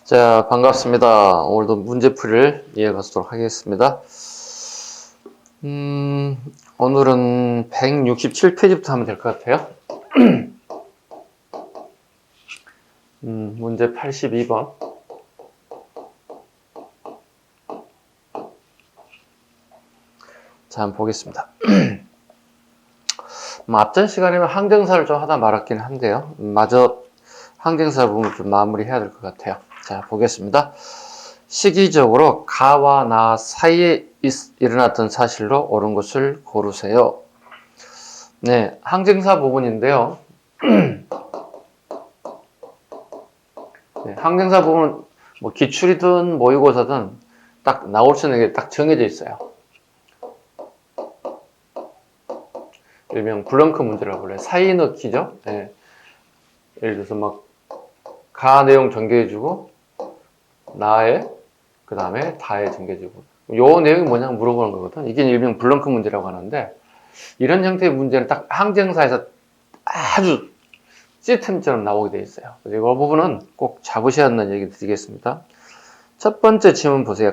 자, 반갑습니다. 오늘도 문제풀이를 이어가도록 하겠습니다. 오늘은 167페이지부터 하면 될 것 같아요. 문제 82번. 자, 한번 보겠습니다. 앞전 시간에는 항정사를 좀 하다 말았긴 한데요. 마저 항정사 부분을 좀 마무리해야 될 것 같아요. 자, 보겠습니다. 시기적으로 가와 나 사이에 일어났던 사실로 옳은 것을 고르세요. 네, 항정사 부분인데요. 네, 항정사 부분은 뭐 기출이든 모의고사든 딱 나올 수 있는 게 딱 정해져 있어요. 일명 블렁크 문제라고 불러요. 사이 넣기죠. 네. 예를 들어서 막 가 내용 전개해주고 나의 그 다음에 다에 전개해주고 요 내용이 뭐냐고 물어보는 거거든. 이게 일명 블렁크 문제라고 하는데 이런 형태의 문제는 딱 항정사에서 아주 시스템처럼 나오게 돼 있어요. 이 부분은 꼭 잡으셔야 한다는 얘기 드리겠습니다. 첫 번째 질문 보세요.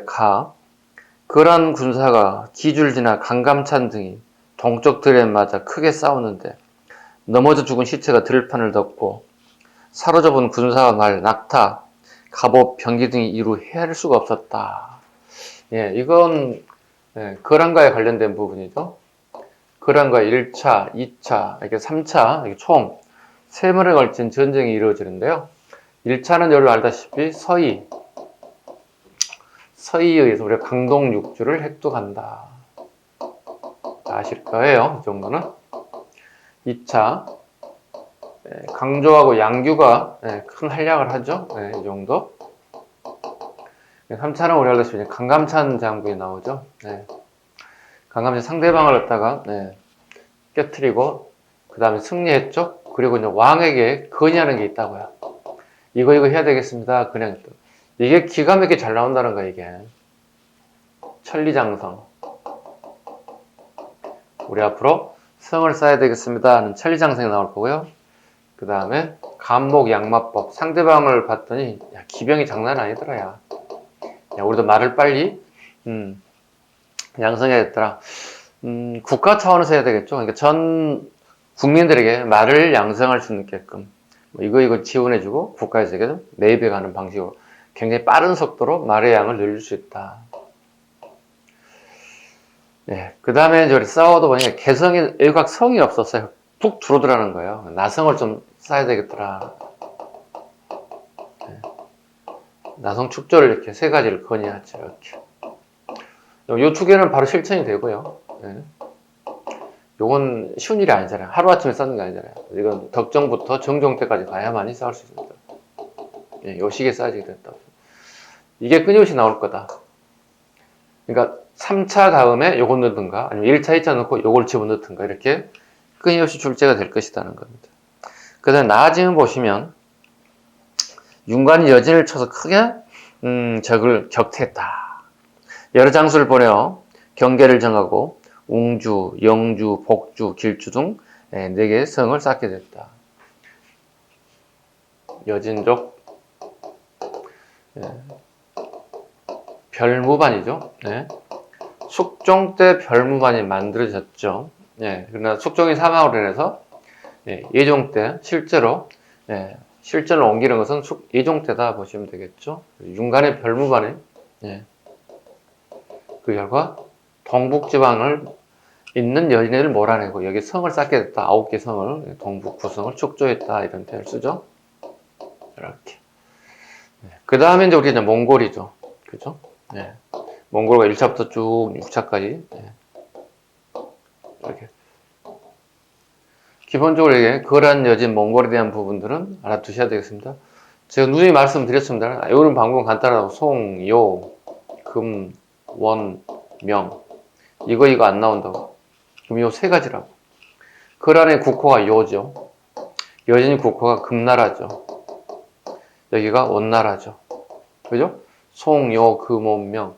거란 군사가 기줄지나 강감찬 등이 동쪽 들에 맞아 크게 싸우는데 넘어져 죽은 시체가 들판을 덮고 사로잡은 군사가 말 낙타, 갑옷, 병기 등이 이루 헤아릴 수가 없었다. 예, 이건 거란과에 관련된 부분이죠. 거란과 1차, 2차, 이렇게 3차, 이렇게 총 3번에 걸친 전쟁이 이루어지는데요. 1차는 여러분 알다시피 서희에 의해서 우리가 강동 6주를 획득한다. 아실 거예요. 이 정도는. 2차 강조하고 양규가 큰 활약을 하죠. 이 정도. 3차는 우리 알다시피 강감찬 장군이 나오죠. 강감찬 상대방을 갖다가 깨트리고 그 다음에 승리했죠. 그리고 이제 왕에게 건의하는 게 있다고요. 이거 해야 되겠습니다. 그냥 이게 기가 막히게 잘 나온다는 거야. 이게 천리장성. 우리 앞으로 성을 쌓아야 되겠습니다 하는 천리장성이 나올 거고요. 그 다음에 간목 양마법. 상대방을 봤더니 야, 기병이 장난 아니더라. 야, 우리도 말을 빨리 양성해야겠더라. 국가 차원에서 해야 되겠죠. 그러니까 전 국민들에게 말을 양성할 수 있게끔 이거 지원해주고 국가에서 매입해 가는 방식으로 굉장히 빠른 속도로 말의 양을 늘릴 수 있다. 그 다음에 이제 싸워도 보니까 개성이 일각 성이 없었어요. 푹 줄어들라는 거예요. 나성을 좀 쌓아야 되겠더라. 나성 축조를 이렇게 3가지를 건의하죠. 이렇게. 요 2개는 바로 실천이 되고요. 요건 쉬운 일이 아니잖아요. 하루아침에 쌓는 게 아니잖아요. 이건 덕정부터 정종 때까지 가야만이 쌓을 수 있습니다. 요 시기에 쌓아지게 됐다. 이게 끊임없이 나올 거다. 그러니까 3차 다음에 요걸 넣든가 아니면 1차, 2차 넣고 요걸 집어넣든가 이렇게 끊임없이 출제가 될 것이라는 겁니다. 그 다음에 나아지면 보시면 윤관이 여진을 쳐서 크게 적을 격퇴했다. 여러 장수를 보내어 경계를 정하고 웅주, 영주, 복주, 길주 등 4개의 성을 쌓게 됐다. 여진족 별무반이죠. 숙종 때 별무반이 만들어졌죠. 그러나 숙종이 사망으로 인해서 예종 때 실제로 실전을 옮기는 것은 예종 때다 보시면 되겠죠. 윤관의 별무반이 그 결과 동북지방을 있는 여인을 몰아내고 여기 성을 쌓게 됐다. 9개 성을 동북 구성을 축조했다. 이런 표현을 쓰죠. 이렇게. 그 다음에 이제 우리는 몽골이죠. 그죠? 몽골과 1차부터 쭉 6차까지 이렇게. 기본적으로 이게 거란 여진 몽골에 대한 부분들은 알아두셔야 되겠습니다. 제가 누누이 말씀드렸습니다. 이런 방법은 간단하다고 송, 요, 금, 원, 명 이거 안 나온다고. 그럼 요 3가지라고. 거란의 국호가 요죠. 여진의 국호가 금나라죠. 여기가 원나라죠. 그죠? 송, 요, 금, 원, 명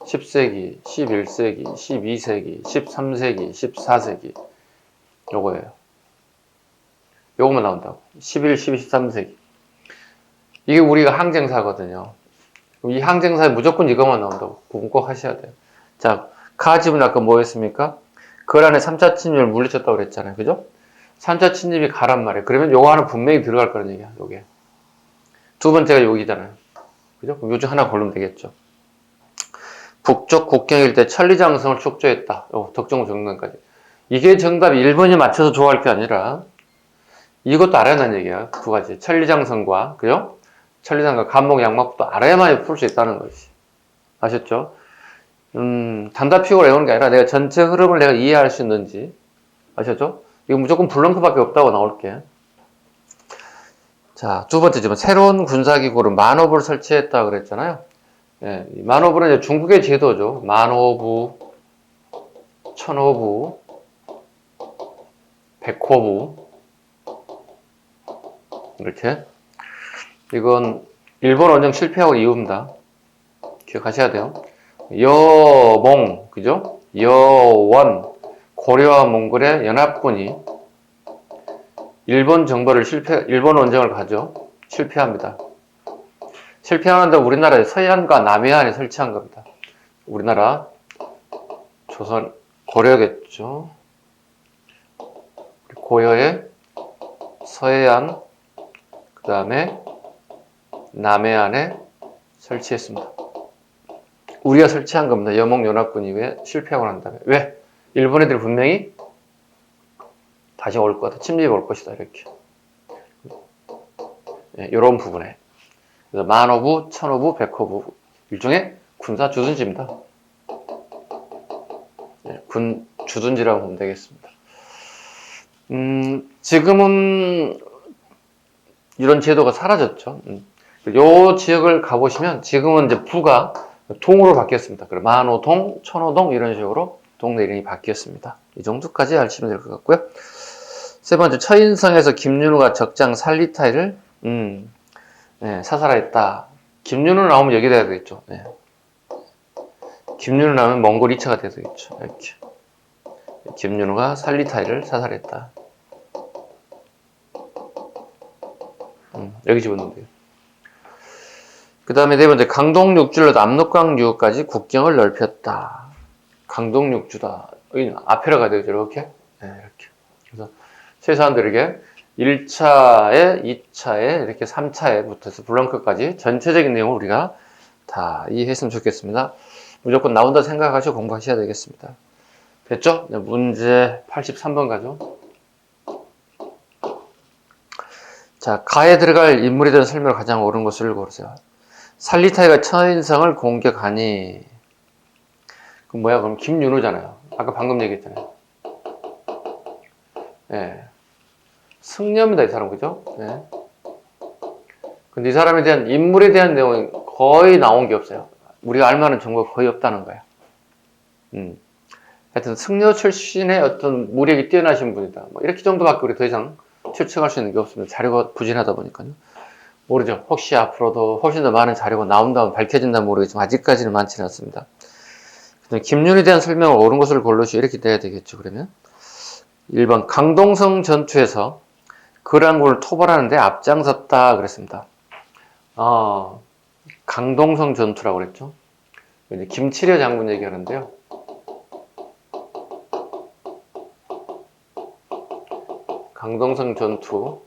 10세기, 11세기, 12세기, 13세기, 14세기 요거예요. 요거만 나온다고. 11, 12, 13세기. 이게 우리가 항쟁사거든요. 그럼 이 항쟁사에 무조건 이것만 나온다고 구분 꼭 하셔야 돼요. 자, 가집은 아까 뭐 했습니까? 그 안에 3차 침입을 물리쳤다고 그랬잖아요. 그죠? 3차 침입이 가란 말이에요. 그러면 요거 하나 분명히 들어갈 거라는 얘기야. 요게. 두 번째가 여기잖아요. 그죠? 그럼 요 중 하나 고르면 되겠죠. 북쪽 국경일 때 천리장성을 촉조했다. 요 덕정 정당까지. 이게 정답 1번이 맞춰서 좋아할 게 아니라 이것도 알아야 한다는 얘기야. 두 가지. 천리장성과, 그죠? 천리장과 간목 양막부터 알아야만 풀 수 있다는 거지. 아셨죠? 단답식으로 외우는 게 아니라 내가 전체 흐름을 내가 이해할 수 있는지. 아셨죠? 이거 무조건 블렁크밖에 없다고 나올게. 자, 두 번째 지금 새로운 군사기구를 만호부를 설치했다 그랬잖아요. 예, 만호부는 이제 중국의 제도죠. 만호부, 천호부, 백호부. 이렇게. 이건 일본 원정 실패하고 이후입니다. 기억하셔야 돼요. 여몽, 그죠? 여원, 고려와 몽골의 연합군이 일본 원정을 가죠. 실패합니다. 실패하는데 우리나라의 서해안과 남해안에 설치한 겁니다. 우리나라 조선 고려겠죠. 고려의 서해안, 그 다음에 남해안에 설치했습니다. 우리가 설치한 겁니다. 여몽연합군이 왜 실패하고 난 다음에. 왜? 일본 애들이 분명히 다시 올 거다. 침입이 올 것이다. 이렇게. 네, 이런 부분에. 그래서 만호부, 천호부, 백호부. 일종의 군사 주둔지입니다. 네, 군 주둔지라고 보면 되겠습니다. 지금은 이런 제도가 사라졌죠. 요 지역을 가보시면 지금은 이제 부가 동으로 바뀌었습니다. 그리고 만호동, 천호동 이런 식으로 동네 이름이 바뀌었습니다. 이 정도까지 아시면 될 것 같고요. 세 번째, 처인성에서 김윤우가 적장 살리타이를 네, 사살했다. 김윤우 나오면 여기 돼야 되겠죠. 네. 김윤우 나오면 몽골 2차가 돼야 되겠죠. 이렇게. 김윤우가 살리타이를 사살했다. 여기 집어넣으면 돼요. 그 다음에 네 번째, 강동 6줄로 압록강 6까지 국경을 넓혔다. 강동 6주다. 여기 앞에로 가야 되죠. 이렇게. 네, 이렇게. 그래서 최소한들에게 1차에, 2차에, 이렇게 3차에 붙어서 블렁크까지 전체적인 내용을 우리가 다 이해했으면 좋겠습니다. 무조건 나온다 생각하시고 공부하셔야 되겠습니다. 됐죠? 네, 문제 83번 가죠. 자, 가에 들어갈 인물에 대한 설명을 가장 옳은 것을 고르세요. 살리타이가 처인성을 공격하니. 그럼 뭐야? 그럼 김윤우잖아요. 아까 방금 얘기했잖아요. 예. 승려입니다, 이 사람, 그죠? 예. 근데 이 사람에 대한, 인물에 대한 내용이 거의 나온 게 없어요. 우리가 알만한 정보가 거의 없다는 거야. 하여튼, 승려 출신의 어떤 무력이 뛰어나신 분이다. 뭐 이렇게 정도밖에 우리 더 이상 추측할 수 있는 게 없습니다. 자료가 부진하다 보니까요. 모르죠. 혹시 앞으로도 훨씬 더 많은 자료가 나온다면 밝혀진다면 모르겠지만, 아직까지는 많지는 않습니다. 김윤에 대한 설명을 옳은 것을 고르시 이렇게 돼야 되겠죠. 그러면 1번 강동성 전투에서 거란군을 토벌하는데 앞장섰다 그랬습니다. 강동성 전투라고 그랬죠. 이제 김치려 장군 얘기하는데요. 강동성 전투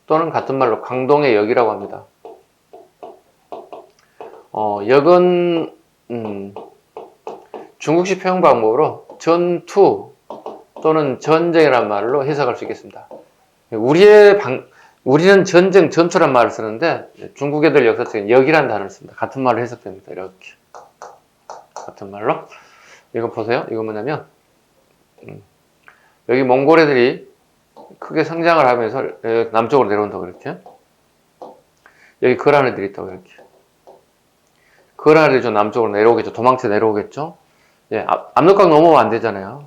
또는 같은 말로 강동의 역이라고 합니다. 역은 중국식 표현 방법으로 전투 또는 전쟁이라는 말로 해석할 수 있겠습니다. 우리는 전쟁, 전투란 말을 쓰는데 중국 애들 역사책은 역이라는 단어를 씁니다. 같은 말로 해석됩니다. 이렇게. 같은 말로. 이거 보세요. 이거 뭐냐면 여기 몽골 애들이 크게 성장을 하면서 남쪽으로 내려온다고 이렇게. 여기 거란 애들이 있다고 이렇게. 거란 애들이 좀 남쪽으로 내려오겠죠. 도망쳐 내려오겠죠. 예, 압록강 넘어오면 안 되잖아요.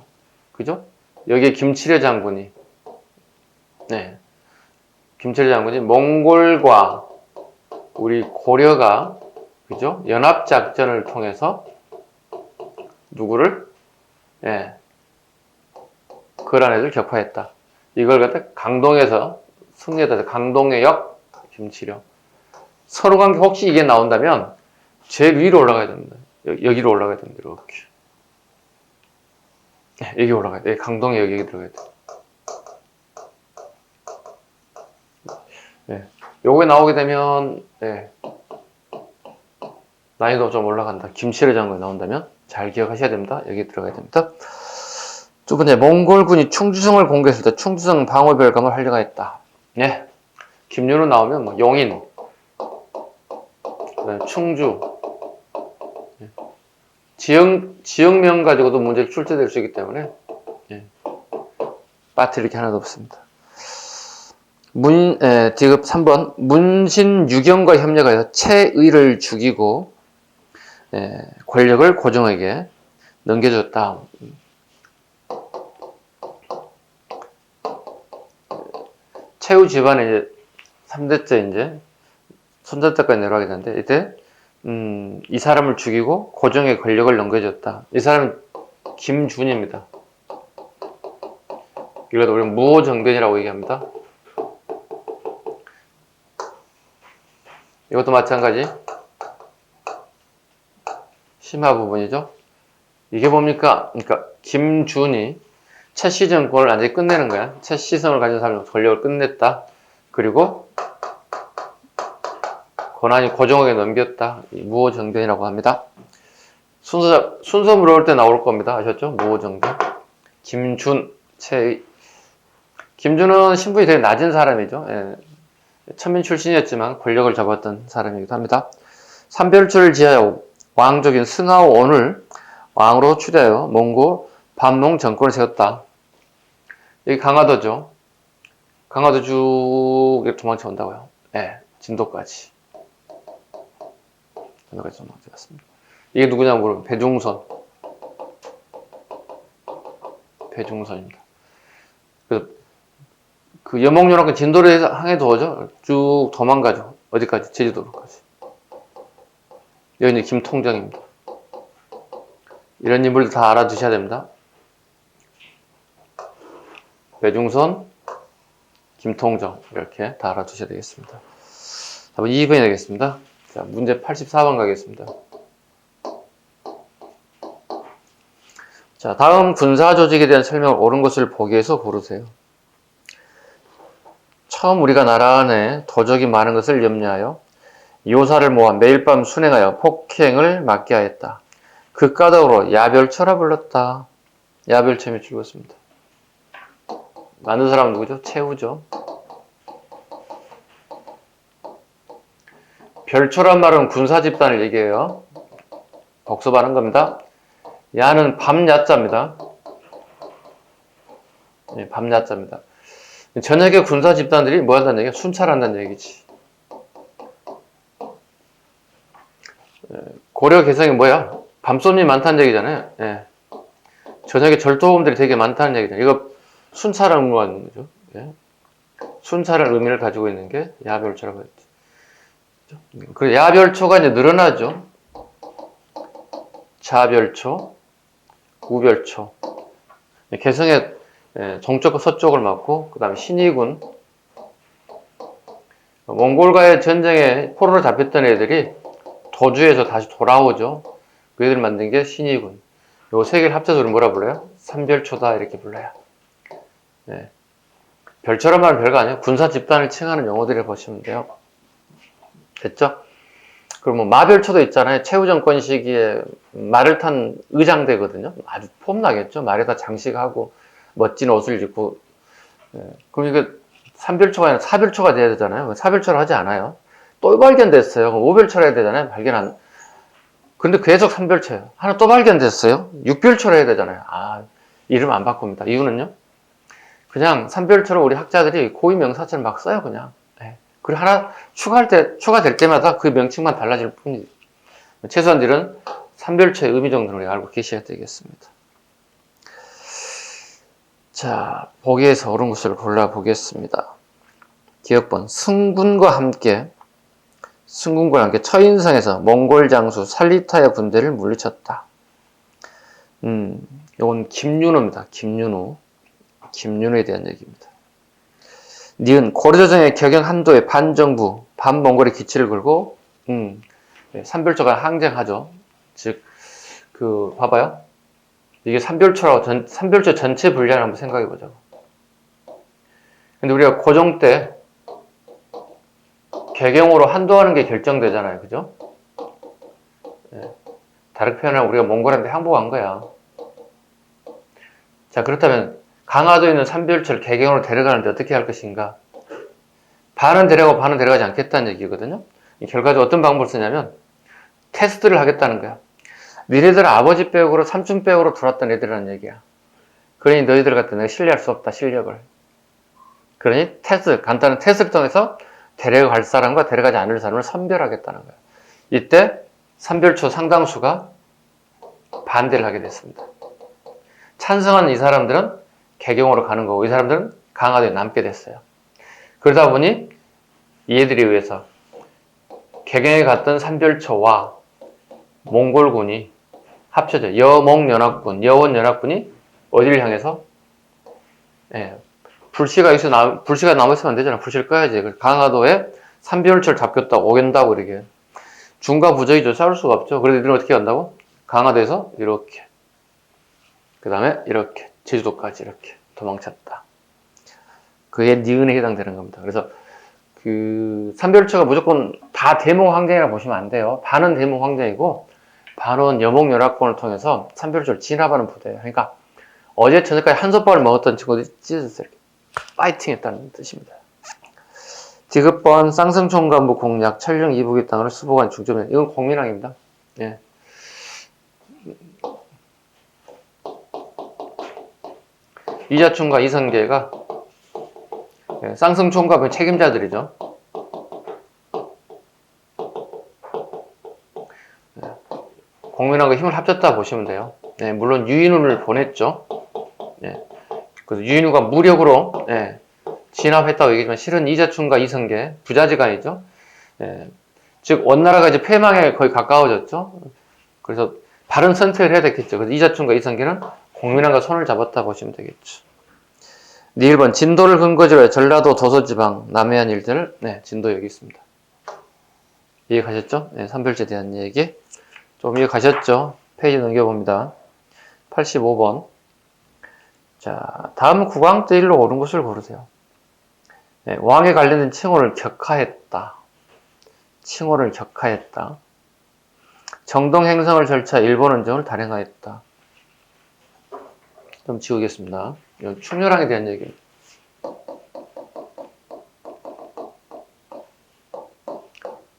그죠? 여기에 김치려 장군이, 네. 김치려 장군이 몽골과 우리 고려가, 그죠? 연합작전을 통해서 누구를? 예. 거란 애들 격파했다. 이걸 갖다 강동에서 승리했다. 강동의 역, 김치려. 서로 관계 혹시 이게 나온다면 제일 위로 올라가야 됩니다. 여기로 올라가야 됩니다. 이렇게. 여기 올라가야 돼. 강동이 여기 들어가야 돼. 네. 요게 나오게 되면, 네. 난이도 좀 올라간다. 김실의 장군이 나온다면 잘 기억하셔야 됩니다. 여기 들어가야 됩니다. 두 번째, 몽골군이 충주성을 공격했을 때 충주성 방어별감을 활용하였다. 네. 김윤우 나오면 뭐 용인, 충주, 지역명 가지고도 문제가 출제될 수 있기 때문에 빠뜨릴 게 하나도 없습니다. 디귿 3번 문신 유경과 협력하여 최의를 죽이고 권력을 고종에게 넘겨줬다. 최후 집안에 이제 3대째 이제 손자때까지 내려가게 되는데 이때 이 사람을 죽이고 고종의 권력을 넘겨줬다. 이 사람은 김준입니다. 이것도 우리는 무호정변이라고 얘기합니다. 이것도 마찬가지 심화 부분이죠. 이게 뭡니까? 그러니까 김준이 최씨 정권을 완전히 끝내는 거야. 최씨성을 가진 사람이 권력을 끝냈다. 그리고 권한이 고종에게 넘겼다. 무호정변이라고 합니다. 순서 물어볼 때 나올 겁니다. 아셨죠? 무호정변. 김준, 김준은 신분이 되게 낮은 사람이죠. 천민 출신이었지만 권력을 잡았던 사람이기도 합니다. 삼별초를 지하여 왕족인 승하오원을 왕으로 추대하여 몽골 반몽 정권을 세웠다. 여기 강화도죠. 강화도 쭉 이렇게 도망쳐 온다고요. 진도까지. 진도까지 도망쳐 왔습니다. 이게 누구냐고 물으면 배중선. 배중선입니다. 그 여몽요랑그 진도를 향해 두어져 쭉 도망가죠. 어디까지? 제주도로까지. 여기 이제 김통정입니다. 이런 인물들 다 알아두셔야 됩니다. 배중선, 김통정 이렇게 다 알아두셔야 되겠습니다. 답은 2번이 되겠습니다. 자, 문제 84번 가겠습니다. 자, 다음 군사 조직에 대한 설명을 옳은 것을 보기에서 고르세요. 처음 우리가 나라 안에 도적이 많은 것을 염려하여 요사를 모아 매일 밤 순행하여 폭행을 막게 하였다. 그 까닭으로 야별초라 불렀다. 야별초임이 줄였습니다. 만든 사람은 누구죠? 최후죠. 별초란 말은 군사 집단을 얘기해요. 복습하는 겁니다. 야는 밤야자입니다. 밤야자입니다. 저녁에 군사 집단들이 뭐 한다는 얘기야? 순찰한다는 얘기지. 고려 개성이 뭐야? 밤손님이 많다는 얘기잖아요. 저녁에 절도범들이 되게 많다는 얘기잖아요. 이거 순찰을 의미하는 거죠. 순찰의 의미를 가지고 있는 게 야별초라고 했죠. 그리고 야별초가 이제 늘어나죠. 자별초, 우별초. 개성의 동쪽과 서쪽을 맡고, 그 다음에 신의군. 몽골과의 전쟁에 포로로 잡혔던 애들이 도주해서 다시 돌아오죠. 그 애들 만든 게 신의군. 요 세 개를 합쳐서 우리 뭐라 불러요? 삼별초다 이렇게 불러요. 별초란 말은 별거 아니에요. 군사 집단을 칭하는 용어들을 보시면 돼요. 됐죠? 그리고 뭐 마별초도 있잖아요. 최후 정권 시기에 말을 탄 의장대거든요. 아주 폼나겠죠. 말에다 장식하고 멋진 옷을 입고. 그럼 이게 삼별초가 아니라 사별초가 돼야 되잖아요. 사별초를 하지 않아요. 또 발견됐어요. 그럼 오별초를 해야 되잖아요. 근데 계속 삼별초예요. 하나 또 발견됐어요. 육별초를 해야 되잖아요. 이름 안 바꿉니다. 이유는요? 그냥 삼별초를 우리 학자들이 고유명사처럼 막 써요. 그냥. 그리고 하나 추가될 때마다 그 명칭만 달라질 뿐이에요. 최소한 이런 삼별초의 의미 정도는 알고 계셔야 되겠습니다. 자, 보기에서 옳은 것을 골라보겠습니다. 기억번 승군과 함께 처인성에서 몽골 장수 살리타의 군대를 물리쳤다. 이건 김윤호입니다. 김윤호에 대한 얘기입니다. 니은 고려조정의 격영 한도의 반정부 반몽골의 기치를 걸고 삼별초가 항쟁하죠. 즉 봐봐요. 이게 삼별초 전체 분량을 한번 생각해 보자고. 근데 우리가 고종 때 개경으로 한도하는 게 결정되잖아요. 그죠? 다르게 표현하면 우리가 몽골한테 항복한 거야. 자, 그렇다면 강화도에 있는 삼별초를 개경으로 데려가는데 어떻게 할 것인가? 반은 데려가고 반은 데려가지 않겠다는 얘기거든요. 결과적으로 어떤 방법을 쓰냐면 테스트를 하겠다는 거야. 니네들 아버지 빼고로 삼촌 빼고로 들어왔던 애들이라는 얘기야. 그러니 너희들 같은 내가 신뢰할 수 없다, 실력을. 그러니 간단한 테스트를 통해서 데려갈 사람과 데려가지 않을 사람을 선별하겠다는 거야. 이때 삼별초 상당수가 반대를 하게 됐습니다. 찬성하는 이 사람들은 개경으로 가는 거고 이 사람들은 강화도에 남게 됐어요. 그러다 보니 이해들에 의해서 개경에 갔던 삼별초와 몽골군이 합쳐져 여몽연합군, 여원연합군이 어디를 향해서 불씨가 남아있으면 안 되잖아. 불씨를 꺼야지. 강화도에 삼별초를 잡겠다고 오겠다고 이렇게 중과 부적이죠. 싸울 수가 없죠. 그래서 이들은 어떻게 한다고? 강화도에서 이렇게 그 다음에 이렇게 제주도까지 이렇게 도망쳤다. 그게 니은에 해당되는 겁니다. 그래서 삼별초가 무조건 다 대몽황쟁이라고 보시면 안 돼요. 반은 대몽황쟁이고 반은 여몽연합군을 통해서 삼별초를 진압하는 부대예요. 그러니까 어제 저녁까지 한솥밥을 먹었던 친구들이 찢어졌어요. 이렇게 파이팅 했다는 뜻입니다. 디귿번 쌍성총관부 공략 천령 이북의 땅을 수복한 중점에 이건 공민왕입니다. 예. 이자춘과 이성계가 쌍성총관부의 책임자들이죠. 공민왕과 힘을 합쳤다 보시면 돼요. 물론 유인우를 보냈죠. 그래서 유인우가 무력으로 진압했다고 얘기했지만 실은 이자춘과 이성계 부자지간이죠. 즉 원나라가 이제 패망에 거의 가까워졌죠. 그래서 바른 선택을 해야 됐겠죠. 그래서 이자춘과 이성계는 공민왕과 손을 잡았다 보시면 되겠죠. 1번 진도를 근거지로 해 전라도 도서지방 남해안 일대를 진도 여기 있습니다. 이해가셨죠? 삼별초에 대한 얘기 좀 이해가셨죠? 페이지 넘겨봅니다. 85번 자 다음 국왕때 일로 옳은 것을 고르세요. 왕에 관련된 칭호를 격하했다. 칭호를 격하했다. 정동행성을 절차 일본 원정을 단행하였다. 좀 지우겠습니다. 충렬왕에 대한 얘기입니다.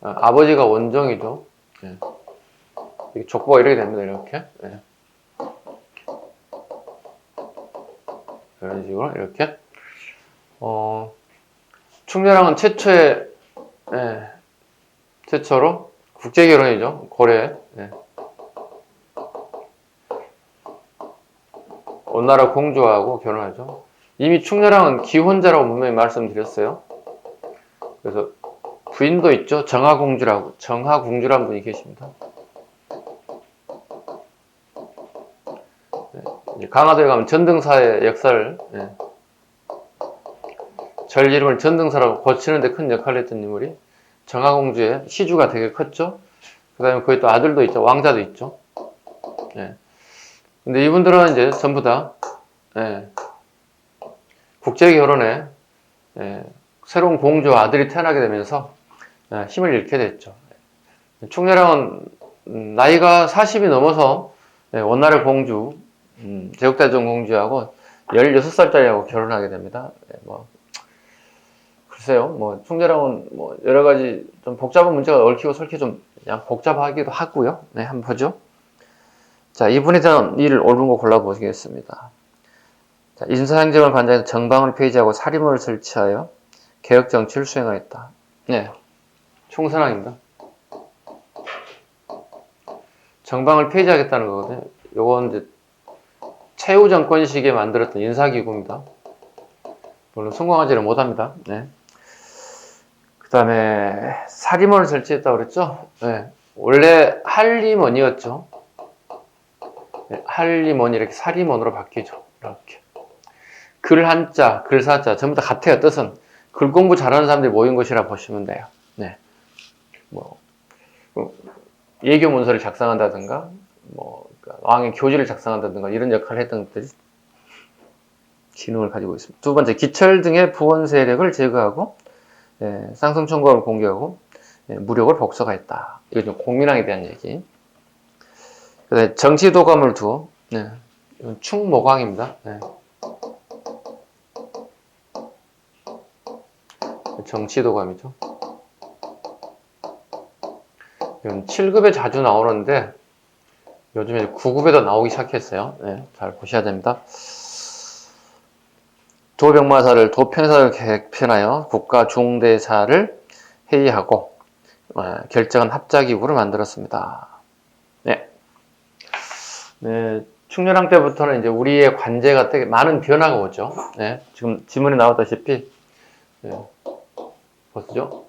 아버지가 원정이죠. 족보가 이렇게 됩니다. 이렇게. 이런 식으로 이렇게. 충렬왕은 최초로 국제결혼이죠. 고려. 원나라 공주하고 결혼하죠. 이미 충렬왕은 기혼자라고 분명히 말씀드렸어요. 그래서 부인도 있죠. 정하공주라는 분이 계십니다. 강화도에 가면 전등사의 역사를 절 이름을 전등사라고 고치는데 큰 역할을 했던 인물이 정하공주의 시주가 되게 컸죠. 그 다음에 거기 또 아들도 있죠. 왕자도 있죠. 근데 이분들은 이제 전부 다 국제결혼에 새로운 공주와 아들이 태어나게 되면서 힘을 잃게 됐죠. 충렬왕은 나이가 40이 넘어서 원나라 공주 제국대전 공주하고 16살짜리하고 결혼하게 됩니다. 글쎄요, 충렬왕은 여러 가지 좀 복잡한 문제가 얽히고 설키 좀 그냥 복잡하기도 하고요. 한번 보죠. 자, 이분에 대한 일을 옳은 거 골라보시겠습니다. 자, 인사행정을 관장해서 정방을 폐지하고 사리문을 설치하여 개혁정치를 수행하였다. 충선왕입니다. 정방을 폐지하겠다는 거거든요. 요건 이제 최후 정권 시기에 만들었던 인사기구입니다. 물론 성공하지는 못합니다. 그 다음에 사리문을 설치했다고 그랬죠? 원래 한림원이었죠. 한림원이 이렇게 사리문으로 바뀌죠. 이렇게. 글 한자, 글 사자 전부 다 같아요. 뜻은 글 공부 잘하는 사람들이 모인 곳이라 보시면 돼요. 네. 뭐, 예교 문서를 작성한다든가, 그러니까 왕의 교지를 작성한다든가, 이런 역할을 했던 것들이 기능을 가지고 있습니다. 두 번째, 기철 등의 부원 세력을 제거하고, 쌍성총각을 공개하고, 무력을 복속화했다. 이거 좀 공민왕에 대한 얘기. 그다음에 정치도감을 두어, 이건 충모광입니다. 정치도감이죠. 이건 7급에 자주 나오는데 요즘에 9급에도 나오기 시작했어요. 잘 보셔야 됩니다. 도병마사를 도평사를 개편하여 국가 중대사를 회의하고 결정한 합작기구를 만들었습니다. 충렬왕 때부터는 이제 우리의 관제가 되게 많은 변화가 오죠. 지금 지문에 나왔다시피 보시죠.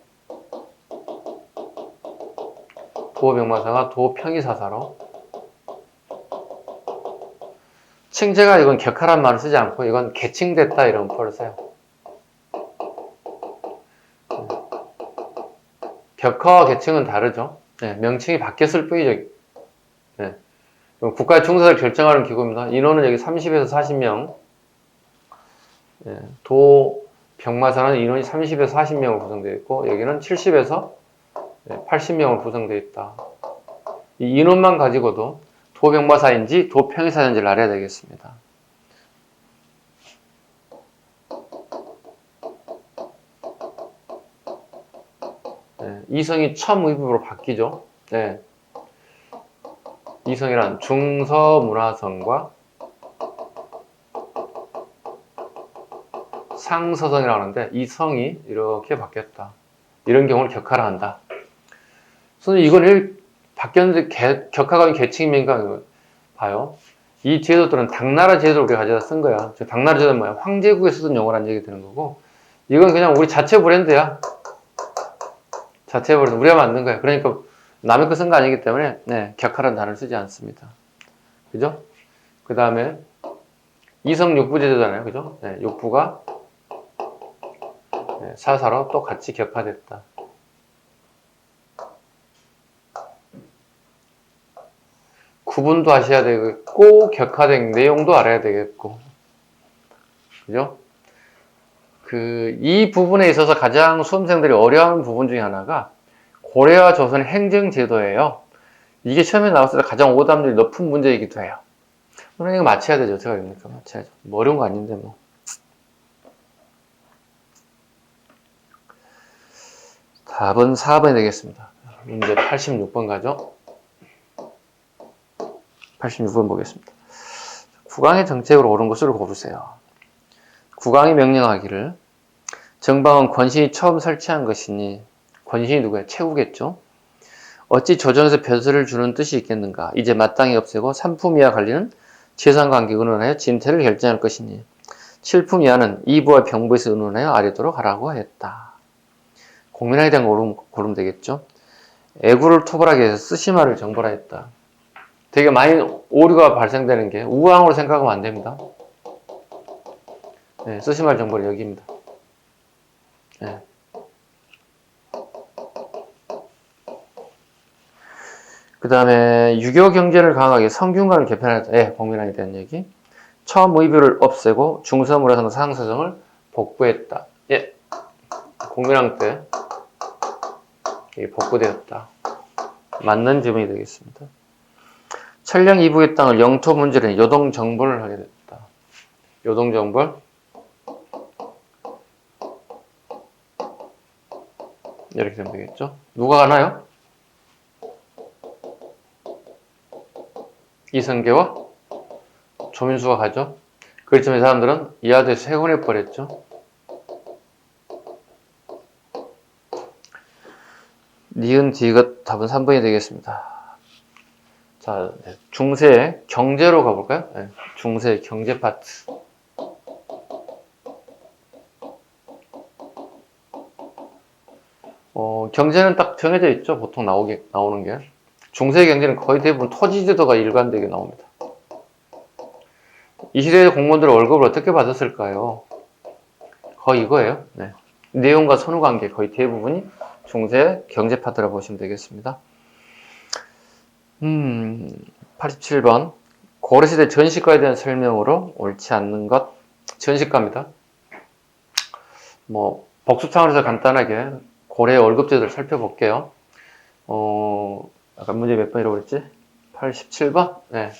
도병마사가 도평이사사로, 칭제가 이건 격하란 말을 쓰지 않고 이건 계칭됐다 이런 표를 써요. 격하와 계칭은 다르죠. 명칭이 바뀌었을 뿐이죠. 국가 중사를 결정하는 기구입니다. 인원은 여기 30에서 40명. 도 병마사는 인원이 30에서 40명으로 구성되어 있고 여기는 70에서 80명으로 구성되어 있다. 이 인원만 가지고도 도병마사인지 도평이사인지를 알아야 되겠습니다. 이성이 첨의부로 바뀌죠. 이성이란 중서문화성과 상서성이라고 하는데 이 성이 이렇게 바뀌었다. 이런 경우를 격하라 한다. 선생님 이건 바뀌었는데 격하가 계칭입니까? 봐요. 이 제도들은 당나라 제도를 우리가 가져다 쓴 거야. 당나라 제도는 뭐야? 황제국에 쓰던 용어라는 얘기 되는 거고 이건 그냥 우리 자체 브랜드야. 자체 브랜드. 우리가 만든 거야. 그러니까 남의 거 쓴 거 아니기 때문에 격하라는 단어를 쓰지 않습니다. 그죠? 그 다음에 이성 육부제도잖아요. 그죠? 육부가 사사로 또 같이 격파됐다. 구분도 하셔야 되겠고 격화된 내용도 알아야 되겠고, 그죠? 이 부분에 있어서 가장 수험생들이 어려워하는 부분 중에 하나가 고려와 조선의 행정제도예요. 이게 시험에 나왔을 때 가장 오답률이 높은 문제이기도 해요. 그럼 이거 맞춰야 되죠. 제가 그러니까 맞춰야죠. 뭐 어려운 거 아닌데 뭐. 답은 4번이 되겠습니다. 문제 86번 가죠. 86번 보겠습니다. 국왕의 정책으로 옳은 것을 고르세요. 국왕이 명령하기를 정방은 권신이 처음 설치한 것이니, 권신이 누구야? 최후겠죠. 어찌 조정에서 벼슬을 주는 뜻이 있겠는가. 이제 마땅히 없애고 3품 이하 관리는 재산관계 의논하여 진퇴를 결정할 것이니 7품 이하는 이부와 병부에서 의논하여 아래도록 하라고 했다. 공민왕에 대한 거 고르면 되겠죠. 애구를 토벌하기 위해서 쓰시마를 정벌하 했다. 되게 많이 오류가 발생되는 게 우왕으로 생각하면 안 됩니다. 쓰시마 정벌이 여기입니다. 그 다음에 유교 경제를 강하게 성균관을 개편했다. 공민왕에 대한 얘기. 처음 의뷰를 없애고 중서문화성 상서성을 복구했다. 공민왕 때 복구되었다. 맞는 지문이 되겠습니다. 천령 이북의 땅을 영토 문제로 요동정벌을 하게 됐다. 요동정벌. 이렇게 되면 되겠죠. 누가 가나요? 이성계와 조민수가 가죠. 그렇지만 이 사람들은 이하도에서 세곤해 버렸죠. 니은 디귿 답은 3번이 되겠습니다. 자, 중세 경제로 가볼까요? 중세 경제 파트. 경제는 딱 정해져 있죠. 보통 나오는 게. 중세 경제는 거의 대부분 토지제도가 일관되게 나옵니다. 이 시대의 공무원들은 월급을 어떻게 받았을까요? 거의 이거예요. 내용과 선후관계 거의 대부분이 중세 경제 파트라고 보시면 되겠습니다. 87번. 고려시대 전시과에 대한 설명으로 옳지 않는 것. 전시과입니다. 뭐, 복수창으로 간단하게 고려의 월급제도를 살펴볼게요. 아까 문제 몇 번이라고 그랬지? 87번? 네.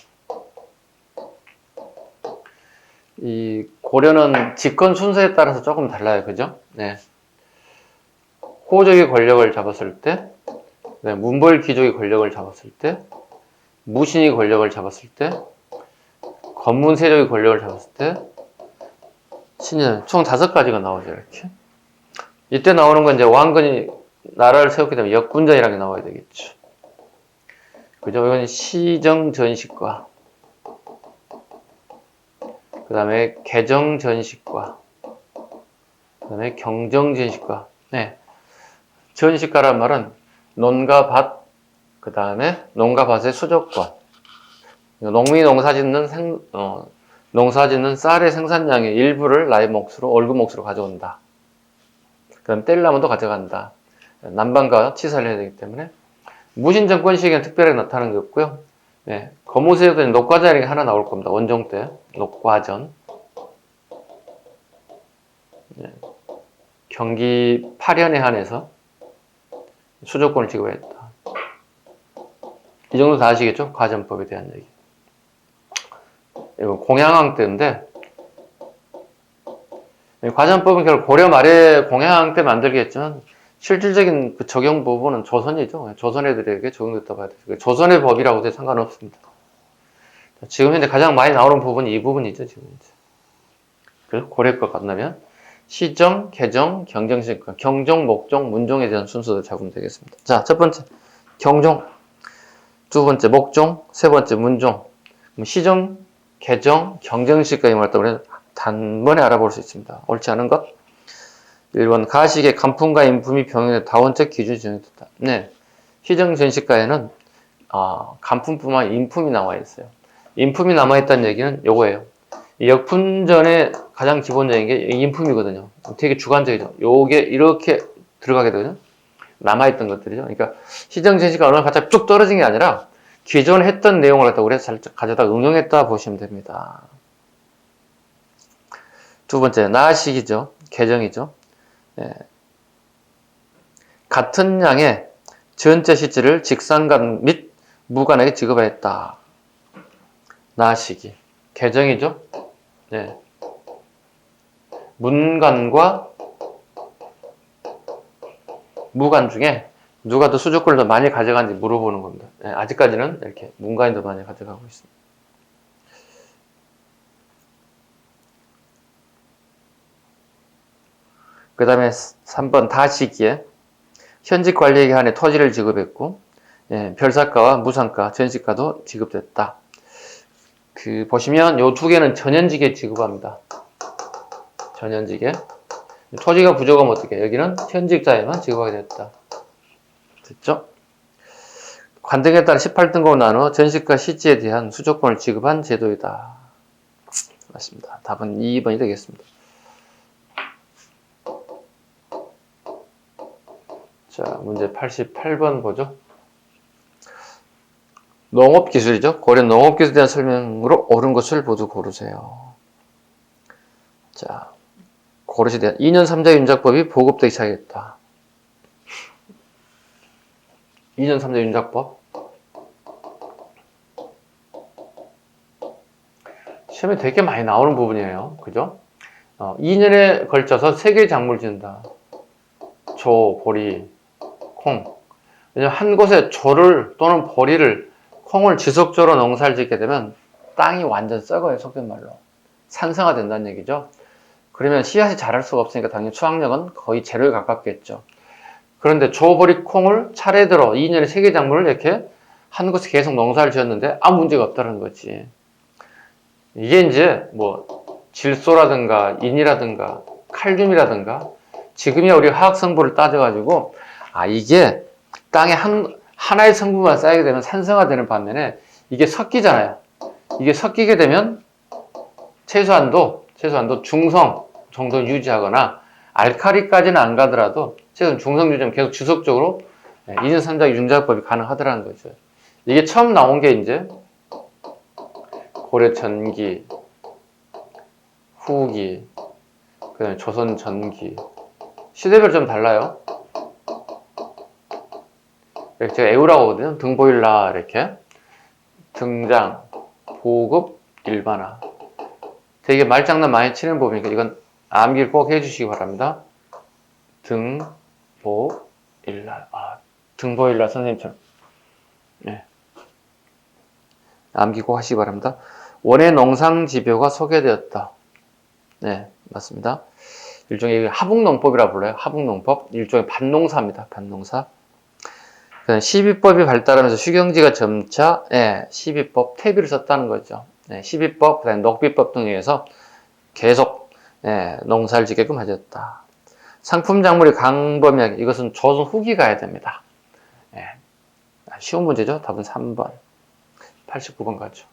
이 고려는 집권 순서에 따라서 조금 달라요. 그죠? 네. 호족의 권력을 잡았을 때, 네, 문벌 귀족의 권력을 잡았을 때, 무신의 권력을 잡았을 때, 권문세족의 권력을 잡았을 때, 신인 총 5가지가 나오죠. 이렇게. 이때 나오는 건 이제 왕건이 나라를 세웠기 때문에 역군전이라는 게 나와야 되겠죠. 그죠? 이건 시정전식과, 그 다음에 개정전식과, 그 다음에 경정전식과. 네. 전식과란 말은 논과 밭, 그 다음에 논과 밭의 수족권. 농민이 농사 짓는 쌀의 생산량의 일부를 나의 몫으로, 월급 몫으로 가져온다. 그럼 떼려면 또 가져간다. 남방과 치사를 해야 되기 때문에 무신 정권 시기에는 특별하게 나타나는 게 없고요. 네, 거무세에도 녹과전이 하나 나올 겁니다. 원종 때 녹과전. 네, 경기 8년에 한해서 수조권을 지급했다. 이 정도 다 아시겠죠? 과전법에 대한 얘기. 이건 공양왕 때인데, 과전법은 결국 고려 말에 공양왕 때 만들겠지만 실질적인 그 적용 부분은 조선이죠. 조선 애들에게 적용됐다고 봐야 돼요. 조선의 법이라고 해도 상관없습니다. 지금 현재 가장 많이 나오는 부분이 이 부분이죠. 지금 이제. 그래서 고려 것 같다면 시정, 개정, 경정식, 경종, 목종, 문종에 대한 순서를 잡으면 되겠습니다. 자, 첫 번째 경종, 두 번째 목종, 세 번째 문종. 시정, 개정, 경정식까지 말했다고 해서 단번에 알아볼 수 있습니다. 옳지 않은 것. 1번 가식의 간품과 인품이 병행된 다원적 기준이 정해졌다. 네, 시정전식가에는 간품뿐만 아니라 인품이 나와 있어요. 인품이 남아있다는 얘기는 요거예요. 역품전의 가장 기본적인 게 인품이거든요. 되게 주관적이죠. 요게 이렇게 들어가게 되거든요. 남아있던 것들이죠. 그러니까 시정전식가 어느 갑자기 쭉 떨어진 게 아니라 기존에 했던 내용을 갖다가 우리가 살짝 가져다 응용했다 보시면 됩니다. 두 번째 나식이죠. 개정이죠. 예. 같은 양의 전체 시지를 직상간 및 무관에게 지급하였다. 나시기. 개정이죠. 예. 문관과 무관 중에 누가 더 수조권을 더 많이 가져간지 물어보는 겁니다. 예. 아직까지는 이렇게 문관이 더 많이 가져가고 있습니다. 그 다음에 3번 다시기에 현직 관리에게 한해 토지를 지급했고, 예, 별사가와 무상가, 전시가도 지급됐다. 보시면 요 두 개는 전현직에 지급합니다. 전현직에. 토지가 부족하면 어떻게? 여기는 현직자에만 지급하게 됐다. 됐죠? 관등에 따라 18등급으로 나누어 전시가 시지에 대한 수조권을 지급한 제도이다. 맞습니다. 답은 2번이 되겠습니다. 자, 문제 88번 보죠. 농업기술이죠. 고려 농업기술에 대한 설명으로 옳은 것을 모두 고르세요. 자, 고려시대 2년 3자 윤작법이 보급되기 시작했다. 2년 3자 윤작법. 시험에 되게 많이 나오는 부분이에요. 그죠? 2년에 걸쳐서 3개의 작물을 짓는다. 조, 보리, 콩. 왜냐면 한 곳에 조를 또는 보리를, 콩을 지속적으로 농사를 짓게 되면 땅이 완전 썩어요. 속된 말로. 산성화 된다는 얘기죠. 그러면 씨앗이 자랄 수가 없으니까 당연히 수확량은 거의 제로에 가깝겠죠. 그런데 조, 보리, 콩을 차례대로 2년에 3개 작물을 이렇게 한 곳에 계속 농사를 지었는데 아무 문제가 없다는 거지. 이게 이제 뭐 질소라든가 인이라든가 칼륨이라든가 지금이야 우리 화학 성분을 따져가지고 이게 땅에 하나의 성분만 쌓이게 되면 산성화되는 반면에 이게 섞이잖아요. 이게 섞이게 되면 최소한도 중성 정도는 유지하거나 알카리까지는 안 가더라도 최근 중성주점 계속 지속적으로 2년 3자 융자법이 가능하더라는 거죠. 이게 처음 나온 게 이제 고려 전기, 후기, 그다음에 조선 전기. 시대별 좀 달라요. 이렇게 제가 애우라고 하거든요. 등보일라 이렇게 등장, 보급, 일반화. 되게 말장난 많이 치는 법이니까 이건 암기를 꼭 해주시기 바랍니다. 등보일라. 등보일라 선생님처럼. 네. 암기 꼭 하시기 바랍니다. 원예 농상지표가 소개되었다. 네, 맞습니다. 일종의 하북농법이라 불러요. 하북농법. 일종의 반농사입니다. 반농사. 12법이 발달하면서 휴경지가 점차 12법 퇴비를 썼다는 거죠. 12법, 그다음에 녹비법 등에 의해서 계속 농사를 짓게끔 하셨다. 상품 작물이 광범위하게, 이것은 조선 후기 가야 됩니다. 쉬운 문제죠. 답은 3번. 89번 가죠.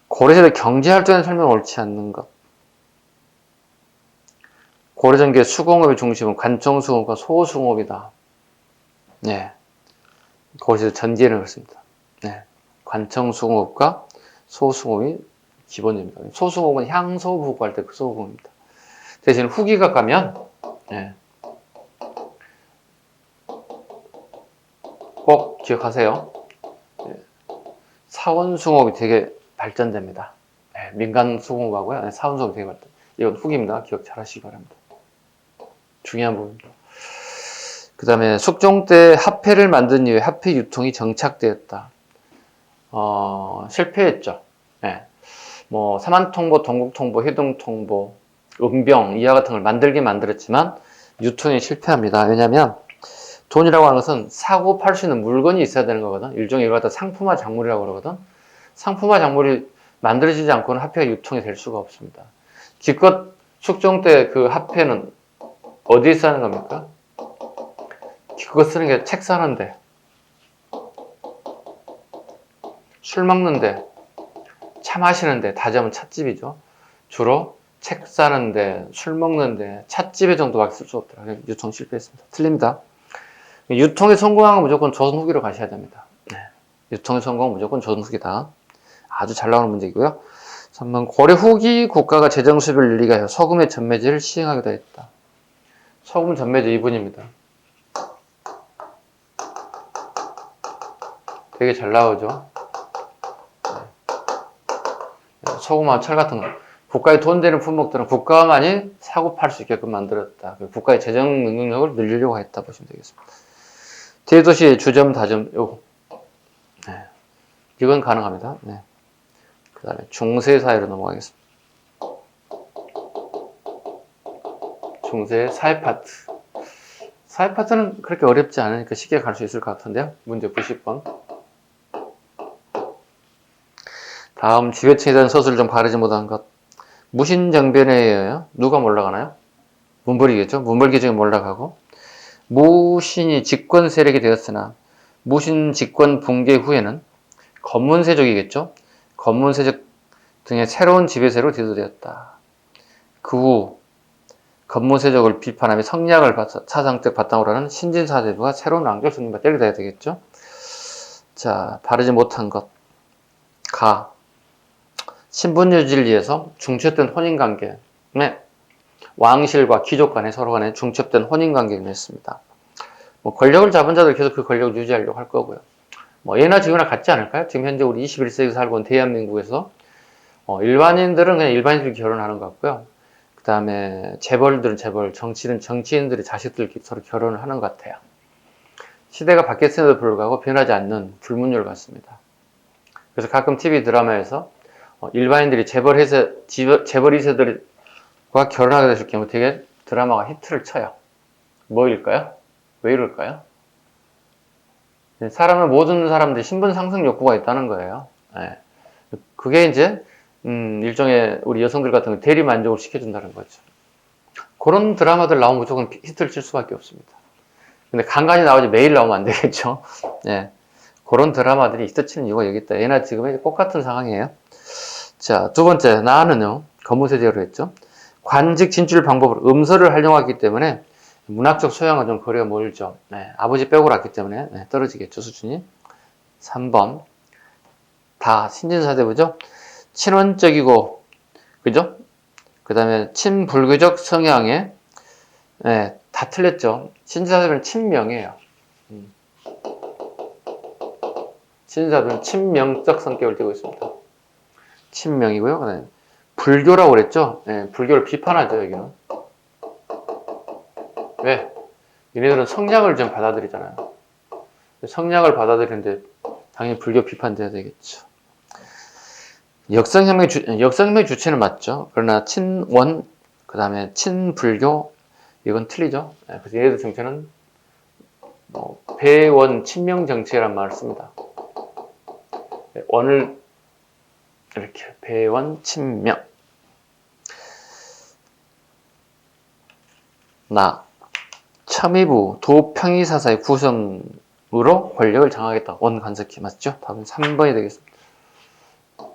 고려시대 경제활동에 설명 옳지 않는 것. 고려전기의 수공업의 중심은 관청수공업과 소수공업이다. 네. 고려시대 전기에는 그렇습니다. 네. 관청수공업과 소수공업이 기본입니다. 소수공업은 향소 부구할 때 그 소수공업입니다. 대신 후기가 가면, 꼭 기억하세요. 사원수공업이 되게 발전됩니다. 민간수공업하고요. 사원수공업이 되게 발전. 이건 후기입니다. 기억 잘 하시기 바랍니다. 중요한 부분입니다. 그 다음에 숙종 때 화폐를 만든 이후에 화폐 유통이 정착되었다. 실패했죠. 뭐 삼한통보, 동국통보, 해동통보, 은병, 이하 같은 걸 만들긴 만들었지만 유통이 실패합니다. 왜냐하면 돈이라고 하는 것은 사고 팔 수 있는 물건이 있어야 되는 거거든. 일종의 이걸 갖다 상품화 작물이라고 그러거든. 상품화 작물이 만들어지지 않고는 화폐가 유통이 될 수가 없습니다. 기껏 숙종 때 그 화폐는 어디에 쓰는 겁니까? 그거 쓰는 게 책 사는데, 술 먹는데, 차 마시는데, 다자면 찻집이죠. 주로 책 사는데, 술 먹는데, 찻집에 정도밖에 쓸 수 없더라. 유통 실패했습니다. 틀립니다. 유통에 성공한 건 무조건 조선 후기로 가셔야 됩니다. 유통에 성공은 무조건 조선 후기다. 아주 잘 나오는 문제이고요. 3번 고려 후기 국가가 재정 수입을 늘리게 하여 소금의 전매제를 시행하기도 했다. 소금 전매제 2분입니다. 되게 잘 나오죠. 소금하고 철 같은 거. 국가에 돈 되는 품목들은 국가만이 사고 팔 수 있게끔 만들었다. 국가의 재정 능력을 늘리려고 했다 보시면 되겠습니다. 대도시 주점 다점 요거. 이건 가능합니다. 그 다음에 중세 사회로 넘어가겠습니다. 중세 사회 파트. 사회 파트는 그렇게 어렵지 않으니까 쉽게 갈 수 있을 것 같은데요. 문제 90번. 다음 지배층에 대한 서술을 좀 바르지 못한 것. 무신정변에 의하여 누가 몰락하나요? 문벌이겠죠. 문벌기중에 몰락하고 무신이 집권 세력이 되었으나 무신 집권 붕괴 후에는 건문세족이겠죠. 건문세족 등의 새로운 지배세로 대두되었다. 그 후 건문세족을 비판하며 성리학을 사상적 바탕으로 하는 신진사대부가 새로운 왕조를 승리받아 때려야 되겠죠. 자, 바르지 못한 것. 가. 신분유지를 위해서 중첩된 혼인관계. 왕실과 귀족 간에 서로 간에 중첩된 혼인관계를 맺습니다. 뭐 권력을 잡은 자들 계속 그 권력을 유지하려고 할 거고요. 뭐 예나 지금이나 같지 않을까요? 지금 현재 우리 21세기 살고 있는 대한민국에서 일반인들은 그냥 일반인들끼리 결혼하는 것 같고요. 그 다음에 재벌들은 재벌, 정치인은 정치인들의 자식들끼리 서로 결혼을 하는 것 같아요. 시대가 바뀌었음에도 불구하고 변하지 않는 불문율 같습니다. 그래서 가끔 TV 드라마에서 일반인들이 재벌 2세들과 결혼하게 됐을 경우 되게 드라마가 히트를 쳐요. 뭐일까요? 왜 이럴까요? 모든 사람들이 신분 상승 욕구가 있다는 거예요. 그게 이제 일종의 우리 여성들 같은 거 대리 만족을 시켜준다는 거죠. 그런 드라마들 나오면 무조건 히트를 칠 수밖에 없습니다. 근데 간간히 나오지 매일 나오면 안 되겠죠. 그런 드라마들이 히트 치는 이유가 여기 있다. 예나 지금의 똑같은 상황이에요. 자, 두 번째, 나는요, 건문세제로 했죠. 관직 진출 방법으로 음서를 활용하기 때문에 문학적 소양은 좀 거리가 멀죠. 네, 아버지 빼고 났기 때문에 네, 떨어지겠죠, 수준이. 3번. 다 신진사대부죠. 친원적이고, 그죠? 그 다음에 친불교적 성향에, 네, 다 틀렸죠. 신진사대부는 친명이에요. 신진사대부는 친명적 성격을 띠고 있습니다. 친명이고요. 그다음에 불교라고 그랬죠. 네, 불교를 비판하죠, 여기는. 왜? 얘네들은 성량을 좀 받아들이잖아요. 성량을 받아들이는데 당연히 불교 비판돼야 되겠죠. 역사혁명 주체는 맞죠. 그러나 친원, 그 다음에 친불교, 이건 틀리죠. 네, 그래서 얘네들 정체는 배원 친명 정체란 말을 씁니다. 원을 이렇게 배원 친명. 첨의부 도평이사사의 구성으로 권력을 장악했다. 원간섭기 맞죠? 답은 3번이 되겠습니다.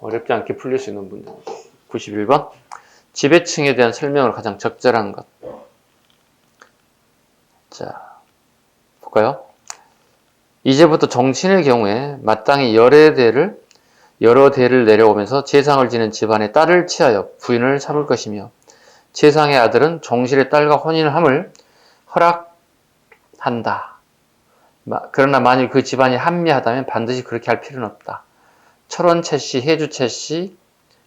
어렵지 않게 풀릴 수 있는 문제. 91번. 지배층에 대한 설명을 가장 적절한 것. 자, 볼까요? 이제부터 정신의 경우에 마땅히 여러 대를 내려오면서 재상을 지는 집안의 딸을 취하여 부인을 삼을 것이며 재상의 아들은 정실의 딸과 혼인을 함을 허락한다. 그러나 만일 그 집안이 합리하다면 반드시 그렇게 할 필요는 없다. 철원 최씨, 해주 최씨,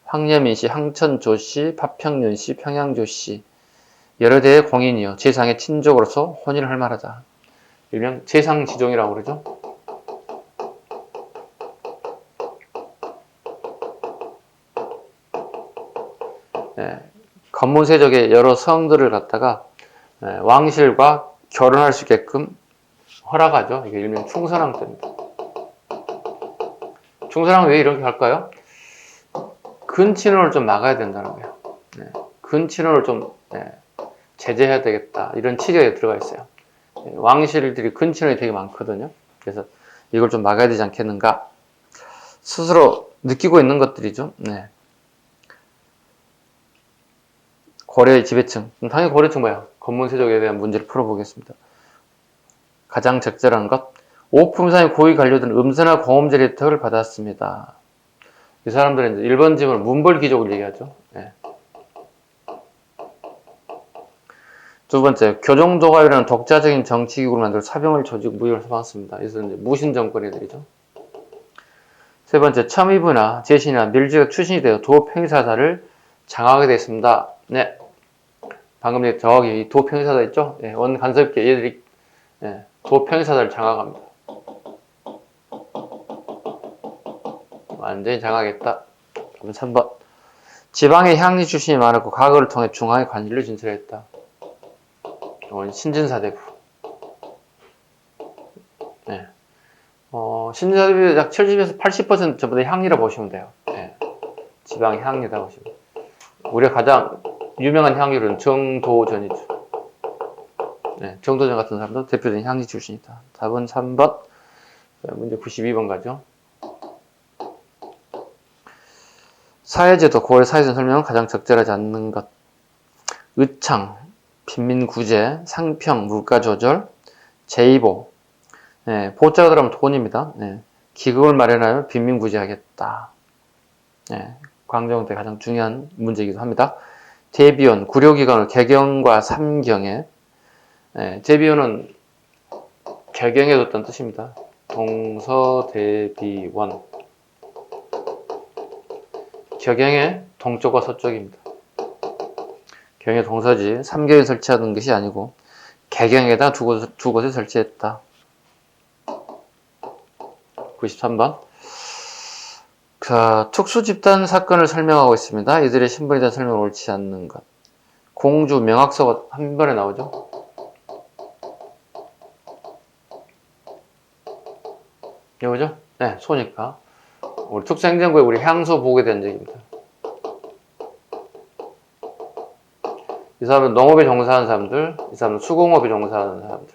황여민 씨, 항천조 씨, 파평윤 씨, 평양조 씨 여러 대의 공인이요 재상의 친족으로서 혼인을 할 만하다. 일명 재상지종이라고 그러죠. 네, 건문세족의 여러 성들을 갖다가 왕실과 결혼할 수 있게끔 허락하죠. 이게 일명 충선왕 때입니다. 충선왕은 왜 이렇게 할까요? 근친혼을 좀 막아야 된다는 거예요. 네, 근친혼을 좀 제재해야 되겠다. 이런 취지가 들어가 있어요. 왕실들이 근친혼이 되게 많거든요. 그래서 이걸 좀 막아야 되지 않겠는가. 스스로 느끼고 있는 것들이죠. 네. 고려의 지배층. 당연히 고려층 뭐야? 건문세족에 대한 문제를 풀어보겠습니다. 가장 적절한 것. 오품상의 고위 관료들은 음서나 공험제 혜택을 받았습니다. 이 사람들은 이제 일본 지문 문벌귀족을 얘기하죠. 네. 두 번째, 교종도가이라는 독자적인 정치기구를 만들어 사병을 조직 무역을 해봤습니다. 그래서 이제 무신정권 애들이죠. 세 번째, 첨의부나 제신이나 밀지가 출신이 되어 도평사사를 장악하게 됐습니다. 네. 방금 저기 도평사사 있죠? 네. 원간섭계 얘들이 도평사사를 장악합니다. 완전히 장악했다. 그럼 3번. 지방의 향리 출신이 많았고 과거를 통해 중앙의 관리를 진술했다. 신진사대부. 네. 신진사대부의 약 70에서 80% 전부 다 향리라 보시면 돼요. 네. 지방의 향리다 보시면 돼요. 우리가 가장 유명한 향리는 정도전이죠. 네. 정도전 같은 사람도 대표적인 향리 출신이다. 답은 3번. 문제 92번 가죠. 사회제도, 고려 사회제도 설명은 가장 적절하지 않는 것. 의창, 빈민구제, 상평, 물가조절, 제이보. 네, 보자가 들어가면 돈입니다. 네, 기금을 마련하여 빈민구제하겠다. 네, 광종 때 가장 중요한 문제이기도 합니다. 대비원, 구료기관을 개경과 삼경에. 네, 대비원은 개경해뒀다는 뜻입니다. 동서대비원. 격양의 동쪽과 서쪽입니다. 경의 동서지 삼경에 설치하던 것이 아니고 개경에다 두 곳에 설치했다. 93번. 자, 특수집단 사건을 설명하고 있습니다. 이들의 신분에 대한 설명을 옳지 않는 것. 공주 명학서가 한 번에 나오죠. 이거죠? 네, 소니까. 우리 특수행정구에 우리 향소 보게 된 적입니다. 이 사람은 농업에 종사하는 사람들, 이 사람은 수공업에 종사하는 사람들.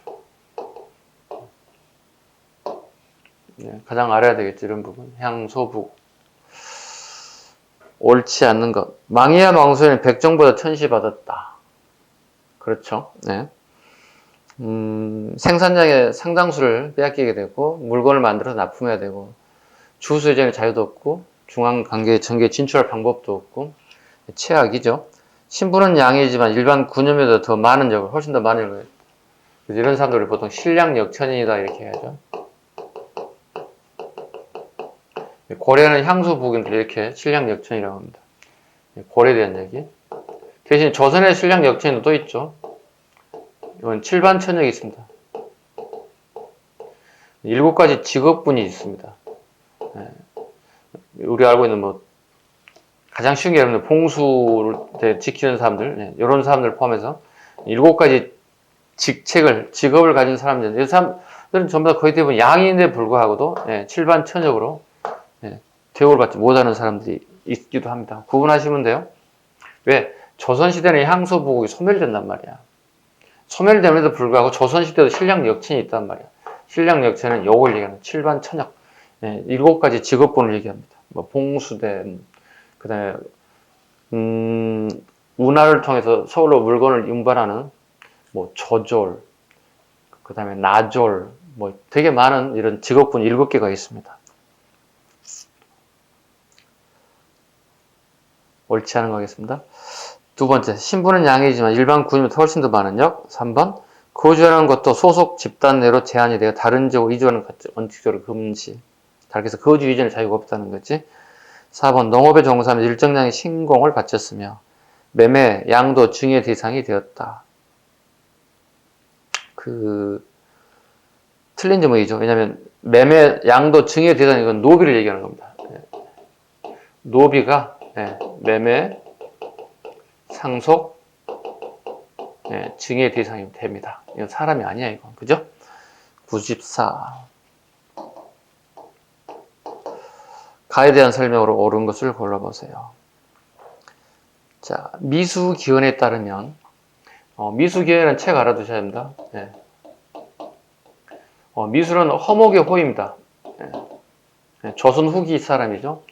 네, 가장 알아야 되겠죠, 이런 부분. 향소부. 옳지 않는 것. 망이야 망소에는 백정보다 천시 받았다. 그렇죠. 네. 생산량의 상당수를 빼앗기게 되고 물건을 만들어서 납품해야 되고 주수의전의 자유도 없고 중앙관계 전개에 진출할 방법도 없고 최악이죠. 신분은 양이지만 일반 군인보다 더 많은 적을 훨씬 더 많은 적을 그래서 이런 사람들을 보통 신량역천인이다 이렇게 해야죠. 고려는 향수부국인들 이렇게 신량역천이라고 합니다. 고려에 대한 얘기. 대신 조선의 신량역천도 또 있죠. 이건 칠반천역이 있습니다. 7가지 직업군이 있습니다. 우리 알고 있는 뭐 가장 쉬운 게 여러분들 봉수를 지키는 사람들, 이런 사람들 포함해서 7가지 직업을 가진 사람들, 이 사람들은 전부 다 거의 대부분 양인데 불구하고도 칠반천역으로 대우를 받지 못하는 사람들이 있기도 합니다. 구분하시면 돼요. 왜? 조선시대는 향수부국이 소멸된단 말이야. 소멸됨에도 불구하고 조선시대도 신량역천이 있단 말이야. 신량역천은 요걸 얘기하는 칠반천역. 7가지 직업군을 얘기합니다. 뭐 봉수대, 그 다음에 운하를 통해서 서울로 물건을 운반하는 뭐 조졸, 그 다음에 나졸, 뭐 되게 많은 이런 직업군 7개가 있습니다. 옳지 않은 거 하겠습니다. 두 번째, 신분은 양이지만 일반 군인보다 훨씬 더 많은 역. 3번, 거주하는 것도 소속 집단 내로 제한이 되어 다른 지역으로 이주하는 것 원칙적으로 금지. 그래서 거주 이전의 자유가 없다는 거지. 4번, 농업에 종사하면 일정량의 신공을 바쳤으며 매매, 양도, 증여 대상이 되었다. 틀린 제목이죠. 왜냐하면 매매, 양도, 증여 대상 이건 노비를 얘기하는 겁니다. 노비가 매매, 상속, 증여 대상이 됩니다. 이건 사람이 아니야, 이건. 그죠? 94. 가에 대한 설명으로 옳은 것을 골라보세요. 자, 미수기원에 따르면, 미수기원은 책 알아두셔야 합니다. 미수는 허목의 호입니다. 조선 후기 사람이죠.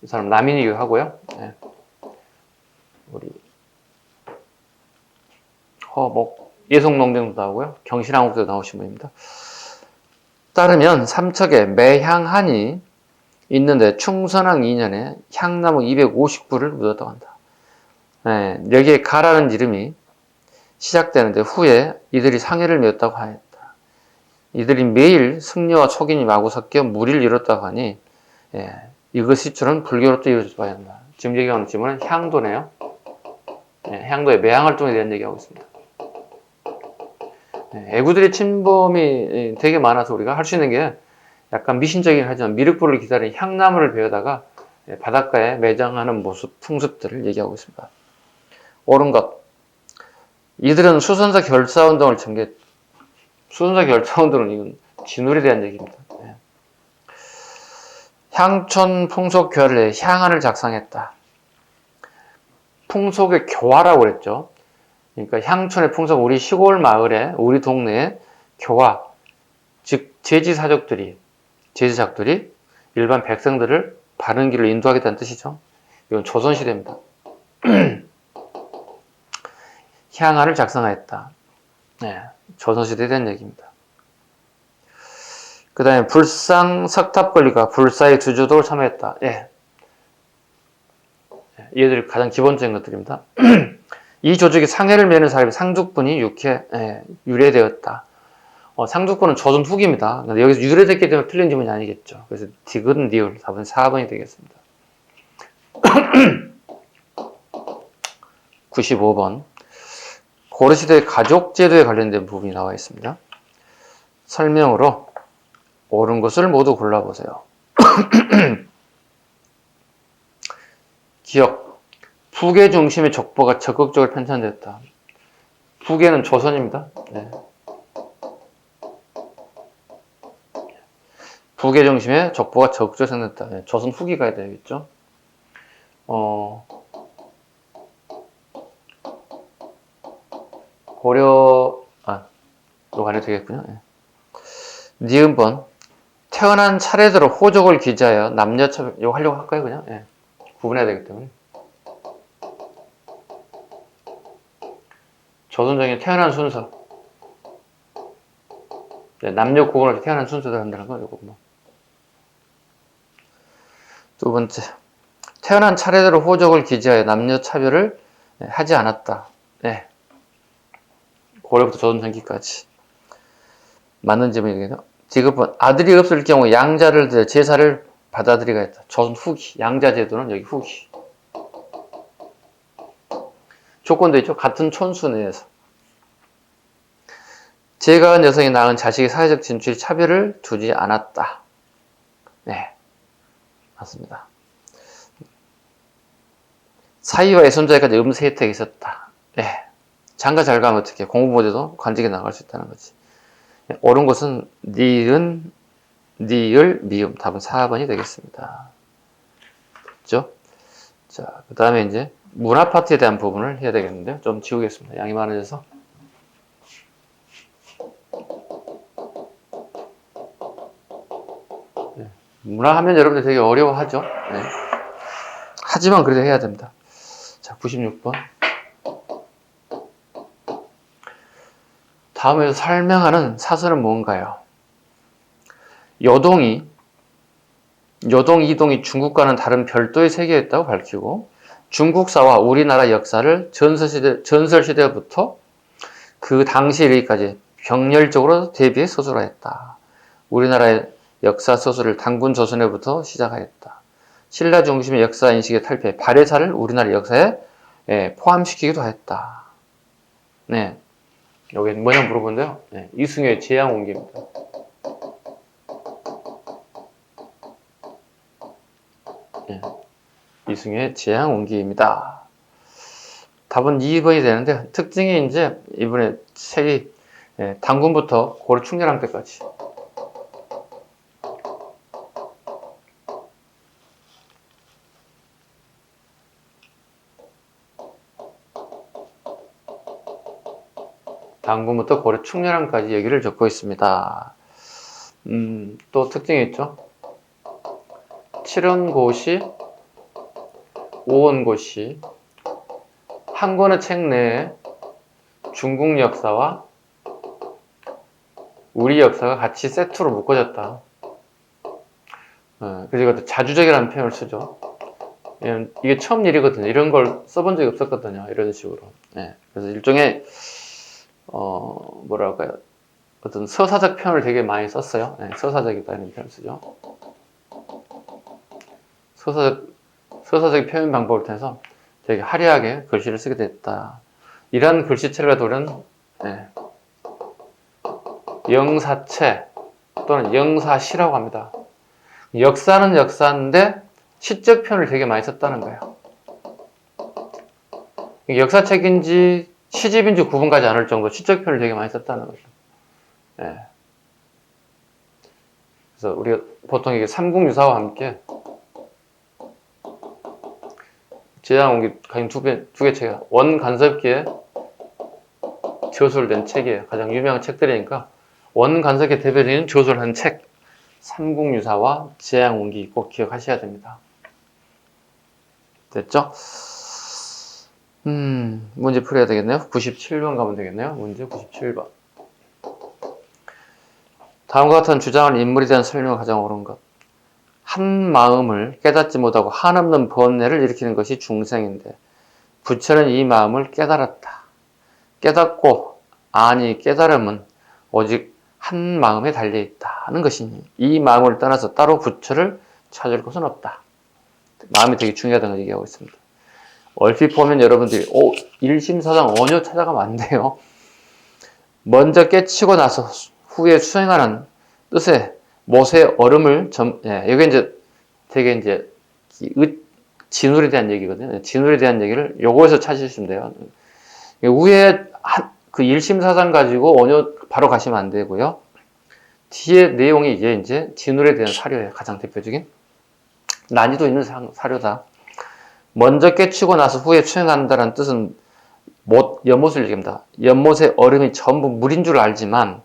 이 사람 남인이기도 하고요. 우리 허목 예송농경도 나오고요. 경신왕국도 나오신 분입니다. 따르면 삼척에 매향한이 있는데 충선왕 2년에 향나무 250부를 묻었다고 한다. 여기에 가라는 이름이 시작되는데 후에 이들이 상해를 메웠다고 하였다. 이들이 매일 승려와 촉인이 마구 섞여 무리를 이뤘다고 하니 이것이 주는 불교로부터 이루어질 바야 한다. 지금 얘기하는 질문은 향도네요. 향도의 매향활동에 대한 얘기하고 있습니다. 애구들의 침범이 되게 많아서 우리가 할 수 있는 게 약간 미신적이긴 하지만 미륵불을 기다리는 향나무를 베어다가 바닷가에 매장하는 모습, 풍습들을 얘기하고 있습니다. 옳은 것. 이들은 수선사 결사운동을 전개, 수선사 결사운동은 이건 진울에 대한 얘기입니다. 향촌 풍속 교화를 향안을 작성했다. 풍속의 교화라고 그랬죠. 그러니까 향촌의 풍속, 우리 시골 마을에, 우리 동네에 교화, 즉 제지사적들이 일반 백성들을 바른 길로 인도하겠다는 뜻이죠. 이건 조선시대입니다. 향안을 작성하였다. 조선시대에 대한 얘기입니다. 그 다음에 불상 석탑권리가 불사의 주조도를 참여했다. 얘들이 가장 기본적인 것들입니다. 이 조직이 상해를 메는 사람이 상족분이 유래되었다. 상족분은 조선 후기입니다. 근데 여기서 유래됐기 때문에 틀린 질문이 아니겠죠. 그래서 디귿, 니을, 4번이 되겠습니다. 95번. 고려시대의 가족제도에 관련된 부분이 나와 있습니다. 설명으로 옳은 것을 모두 골라보세요. 기억. 북의 중심의 족보가 적극적으로 편찬되었다. 북에는 조선입니다. 북의 중심에 족보가 적극적으로 생겼다. 조선 후기 가야 되겠죠. 고려, 이거 안 해도 되겠군요. 니은번. 태어난 차례대로 호족을 기재하여 남녀차별, 이거 하려고 할까요, 그냥? 구분해야 되기 때문에. 조선정의 태어난 순서. 남녀 구분할 때 태어난 순서를 한다는 거, 이거 뭐. 두 번째. 태어난 차례대로 호적을 기재하여 남녀 차별을 하지 않았다. 네. 고려부터 조선 전기까지. 맞는 질문이겠네요. 지급은 아들이 없을 경우 양자를 들여 제사를 받아들이가 했다. 조선 후기. 양자 제도는 여기 후기. 조건도 있죠. 같은 촌수 내에서. 제가한 여성이 낳은 자식의 사회적 진출이 차별을 두지 않았다. 네. 맞습니다. 사위와 애손자에까지 음세 혜택이 있었다. 네. 장가 잘 가면 어떻게 공부 못해도 관직에 나갈 수 있다는 거지. 네. 옳은 것은 니은, 니을, 미음. 답은 4번이 되겠습니다. 됐죠? 자, 그 다음에 이제 문화 파트에 대한 부분을 해야 되겠는데요. 좀 지우겠습니다. 양이 많아져서. 네. 문화 하면 여러분들 되게 어려워하죠. 네. 하지만 그래도 해야 됩니다. 자, 96번. 다음에서 설명하는 사설은 뭔가요? 여동이 이동이 중국과는 다른 별도의 세계였다고 밝히고 중국사와 우리나라 역사를 전설시대부터 그 당시 일기까지 병렬적으로 대비해 서술하였다. 우리나라의 역사 서술을 단군 조선에부터 시작하였다. 신라 중심의 역사 인식의 탈피해 발해사를 우리나라 역사에 포함시키기도 하였다. 네, 여기 뭐냐 물어본데요. 네, 이승효의 재앙옹기입니다. 네, 이승효의 재앙옹기입니다. 답은 2번이 되는데 특징이 이제 이번에 책이 단군부터 고려 충렬왕 때까지. 단군부터 고려 충렬왕까지 얘기를 적고 있습니다. 또 특징이 있죠. 7원고시, 5원고시, 한 권의 책 내에 중국 역사와 우리 역사가 같이 세트로 묶어졌다. 그래서 자주적이라는 표현을 쓰죠. 이게 처음 일이거든요. 이런 걸 써본 적이 없었거든요. 이런 식으로. 네, 그래서 일종의 뭐랄까요. 어떤 서사적 표현을 되게 많이 썼어요. 네, 서사적이다 이런 표현을 쓰죠. 서사적 표현 방법을 통해서 되게 화려하게 글씨를 쓰게 됐다. 이런 글씨체를 가지고 우리는 영사체 또는 영사시라고 합니다. 역사는 역사인데 시적 표현을 되게 많이 썼다는 거예요. 역사책인지 시집인지 구분가지 않을 정도로 시적 표현을 되게 많이 썼다는 거죠. 네. 그래서 우리가 보통 이게 삼국유사와 함께 재앙옹기 가진 두 개 책이 원간섭기에 저술된 책이에요. 가장 유명한 책들이니까 원간섭기에 대표적인 저술한 책 삼국유사와 재앙옹기 꼭 기억하셔야 됩니다. 됐죠? 문제 풀어야 되겠네요. 97번 가면 되겠네요. 문제 97번. 다음과 같은 주장한 인물에 대한 설명을 가장 옳은 것. 한 마음을 깨닫지 못하고 한없는 번뇌를 일으키는 것이 중생인데 부처는 이 마음을 깨달았다. 깨닫고 아니 깨달음은 오직 한 마음에 달려있다는 것이니 이 마음을 떠나서 따로 부처를 찾을 것은 없다. 마음이 되게 중요하다는 걸 얘기하고 있습니다. 얼핏 보면 여러분들이 일심사상 원효 찾아가면 안 돼요. 먼저 깨치고 나서 후에 수행하는 뜻의 못의 얼음을 여기 이제 되게 이제 진울에 대한 얘기거든요. 진울에 대한 얘기를 요거에서 찾으시면 돼요. 위에 그 일심사상 가지고 원효 바로 가시면 안 되고요. 뒤에 내용이 이제 진울에 대한 사료예요. 가장 대표적인 난이도 있는 사료다. 먼저 깨치고 나서 후에 수행한다는 뜻은 연못을 얘기합니다. 연못의 얼음이 전부 물인 줄 알지만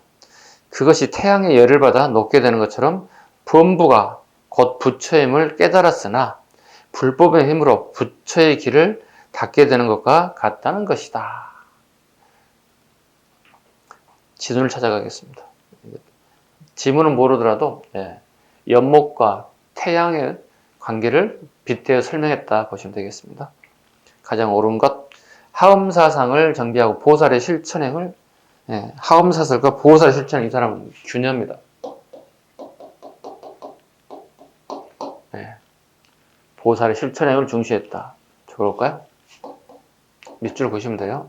그것이 태양의 열을 받아 녹게 되는 것처럼 범부가 곧 부처임을 깨달았으나 불법의 힘으로 부처의 길을 닫게 되는 것과 같다는 것이다. 지문을 찾아가겠습니다. 지문은 모르더라도 연목과 태양의 관계를 빗대어 설명했다 보시면 되겠습니다. 가장 옳은 것, 하엄사상을 정비하고 보살의 실천행을 하엄사설과 보살의 실천행, 이 사람은 균형입니다. 보살의 실천행을 중시했다. 좋을까요? 밑줄 보시면 돼요.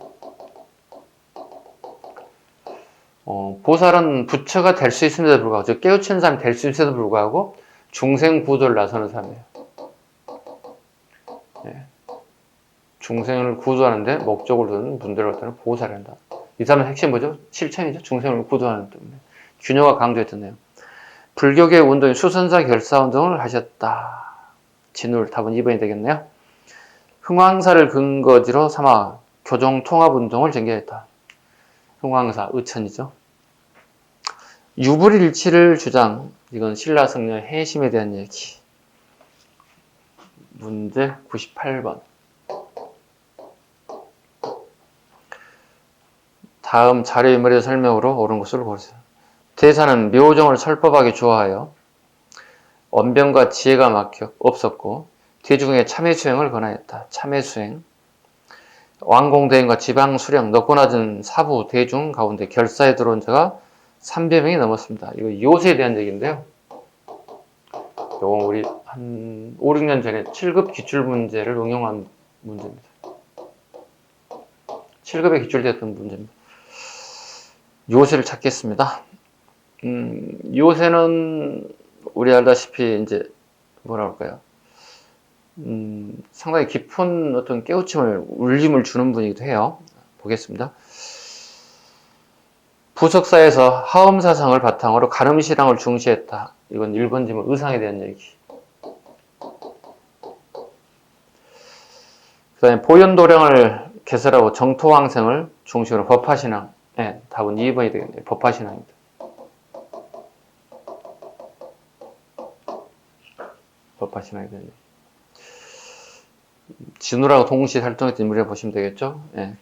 보살은 부처가 될 수 있음에도 불구하고, 즉 깨우치는 사람이 될 수 있음에도 불구하고 중생 구조를 나서는 사람이에요. 중생을 구조하는데 목적을 두는 분들을 갖다는 보살이 한다. 이 사람의 핵심 뭐죠? 실천이죠. 중생을 구조하는 때문에. 균형과 강조했던 내용. 불교계 운동이 수선사 결사 운동을 하셨다. 진울, 답은 2번이 되겠네요. 흥왕사를 근거지로 삼아 교종 통합 운동을 전개했다. 흥왕사, 의천이죠. 유불일치를 주장. 이건 신라승려 해심에 대한 얘기. 문제 98번. 다음 자료인물의 설명으로 옳은 것을 고르세요. 대사는 묘정을 설법하기 좋아하여 언변과 지혜가 막혀 없었고 대중의 참회수행을 권하였다. 참회수행. 왕공대행과 지방수령 높고 낮은 사부 대중 가운데 결사에 들어온 자가 300명이 넘었습니다. 이거 요새에 대한 얘기인데요. 이거 우리 한 5, 6년 전에 7급 기출문제를 응용한 문제입니다. 7급에 기출됐던 문제입니다. 요새를 찾겠습니다. 요새는 우리 알다시피 이제 뭐라 할까요? 상당히 깊은 어떤 깨우침을, 울림을 주는 분이기도 해요. 보겠습니다. 부석사에서 하엄사상을 바탕으로 가름신앙을 중시했다. 이건 1번 질문, 의상에 대한 얘기. 그 다음에 보현도량을 개설하고 정토왕생을 중심으로 법화신앙. 네, 답은 2번이 되겠네요. 법화신앙입니다. 법화신앙에 대한 얘기. 진우라고 동시에 활동했던 인물이라고 보시면 되겠죠. 네.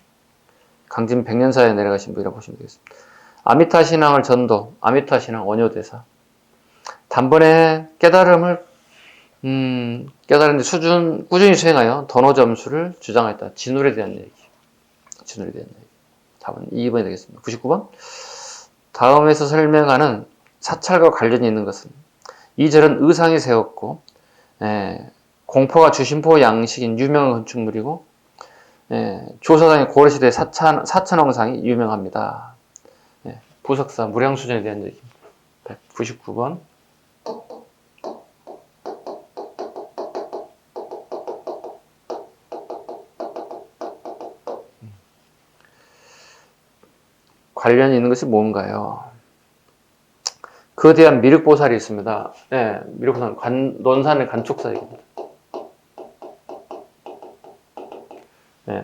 강진 100년사에 내려가신 분이라고 보시면 되겠습니다. 아미타 신앙을 전도, 아미타 신앙 원효대사. 단번에 깨달음을 깨달은 수준 꾸준히 수행하여 던호 점수를 주장했다. 진울에 대한 얘기. 진울에 대한 얘기. 답은 2번이 되겠습니다. 99번. 다음에서 설명하는 사찰과 관련이 있는 것은 이 절은 의상이 세웠고 공포가 주심포 양식인 유명한 건축물이고 조사상의 고려시대 사천왕상이 유명합니다. 부석사 무량수전에 대한 얘기입니다. 199번. 관련이 있는 것이 뭔가요? 거대한 미륵보살이 있습니다. 미륵보살, 논산의 간척사입니다.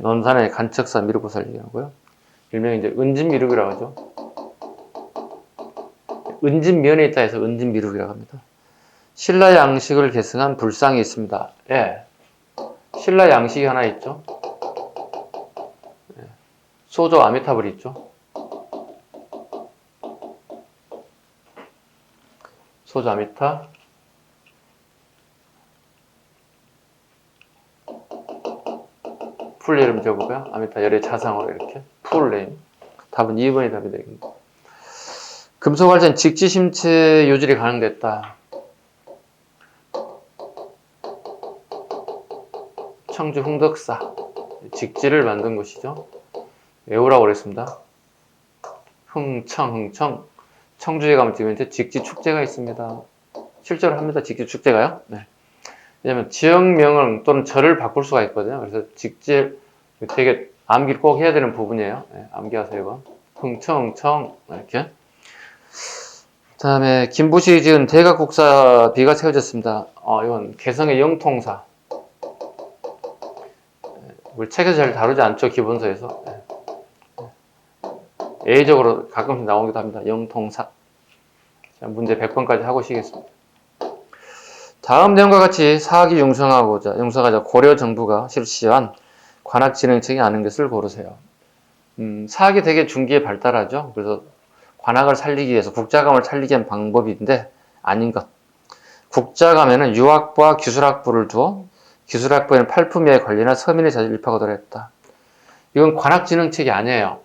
논산의 간척사 미륵보살 얘기하고요. 일명이 이제 은진미륵이라고 하죠. 은진면에 있다 해서 은진미륵이라고 합니다. 신라 양식을 계승한 불상이 있습니다. 신라 양식이 하나 있죠. 소조 아미타불이 있죠. 소조 아미타. 풀 이름 적어볼까요? 아미타 열의 자상으로 이렇게 풀 네임. 답은 2번이 답이 되겠습니다. 금속활전 직지심체 요질이 가능됐다. 청주 흥덕사 직지를 만든 것이죠. 외우라고 그랬습니다. 흥청 청주에 가면 지금 이제 직지 축제가 있습니다. 실제로 합니다. 직지 축제가요. 왜냐면 지역명을 또는 절을 바꿀 수가 있거든요. 그래서 직지 되게 암기를 꼭 해야 되는 부분이에요. 암기하세요. 이건 흥청 이렇게. 그 다음에 김부시 지은 대각국사 비가 세워졌습니다. 이건 개성의 영통사. 우리 책에서 잘 다루지 않죠. 기본서에서. 예의적으로 가끔씩 나오기도 합니다. 영통사. 자, 문제 100번까지 하고 쉬겠습니다. 다음 내용과 같이 사학이 융성하자 고려 정부가 실시한 관악진흥청이 아는 것을 고르세요. 사학이 되게 중기에 발달하죠. 그래서 관악을 살리기 위해서 국자감을 살리기 위한 방법인데 아닌 것. 국자감에는 유학부와 기술학부를 두어 기술학부에는 팔품위의 관리나 서민의 자질 입학하도록 했다. 이건 관악진흥책이 아니에요.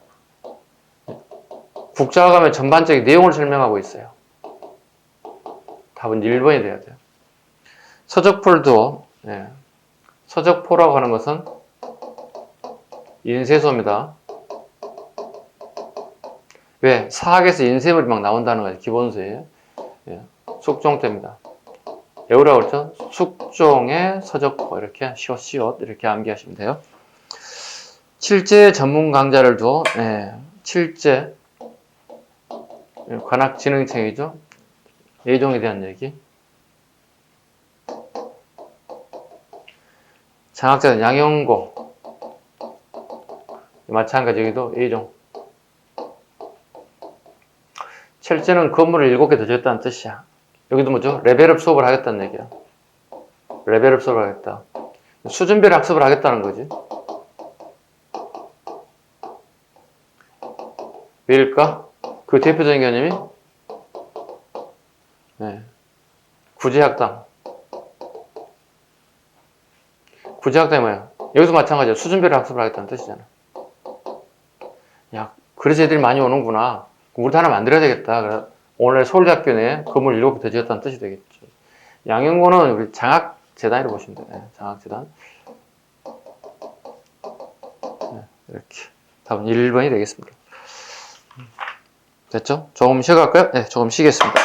국자감의 전반적인 내용을 설명하고 있어요. 답은 1번이 돼야 돼요. 서적포를 두어 서적포라고 하는 것은 인쇄소입니다. 왜? 사학에서 인쇄물이 막 나온다는 거죠. 기본서에. 숙종 때입니다. 외우라고 그랬죠? 숙종의 서적포 이렇게 시옷 이렇게 암기하시면 돼요. 칠제 전문 강좌를 두어 칠제 관악진흥청이죠. 예종에 대한 얘기. 장학자는 양영고 마찬가지 여기도 예종. 칠제는 건물을 7개 더 지었다는 뜻이야. 여기도 뭐죠? 레벨업 수업을 하겠다는 얘기야. 레벨업 수업을 하겠다. 수준별 학습을 하겠다는 거지. 왜일까? 그 대표적인 개념이 구제학당. 구제학당이 뭐야? 여기서 마찬가지야. 수준별 학습을 하겠다는 뜻이잖아. 야, 그래서 애들이 많이 오는구나. 우리도 하나 만들어야 되겠다. 그래 오늘 서울대학교 내에 건물 7개 더 지었다는 뜻이 되겠죠. 양영고는 우리 장학재단이라고 보시면 돼요. 장학재단. 이렇게. 답은 1번이 되겠습니다. 됐죠? 조금 쉬어갈까요? 네, 조금 쉬겠습니다.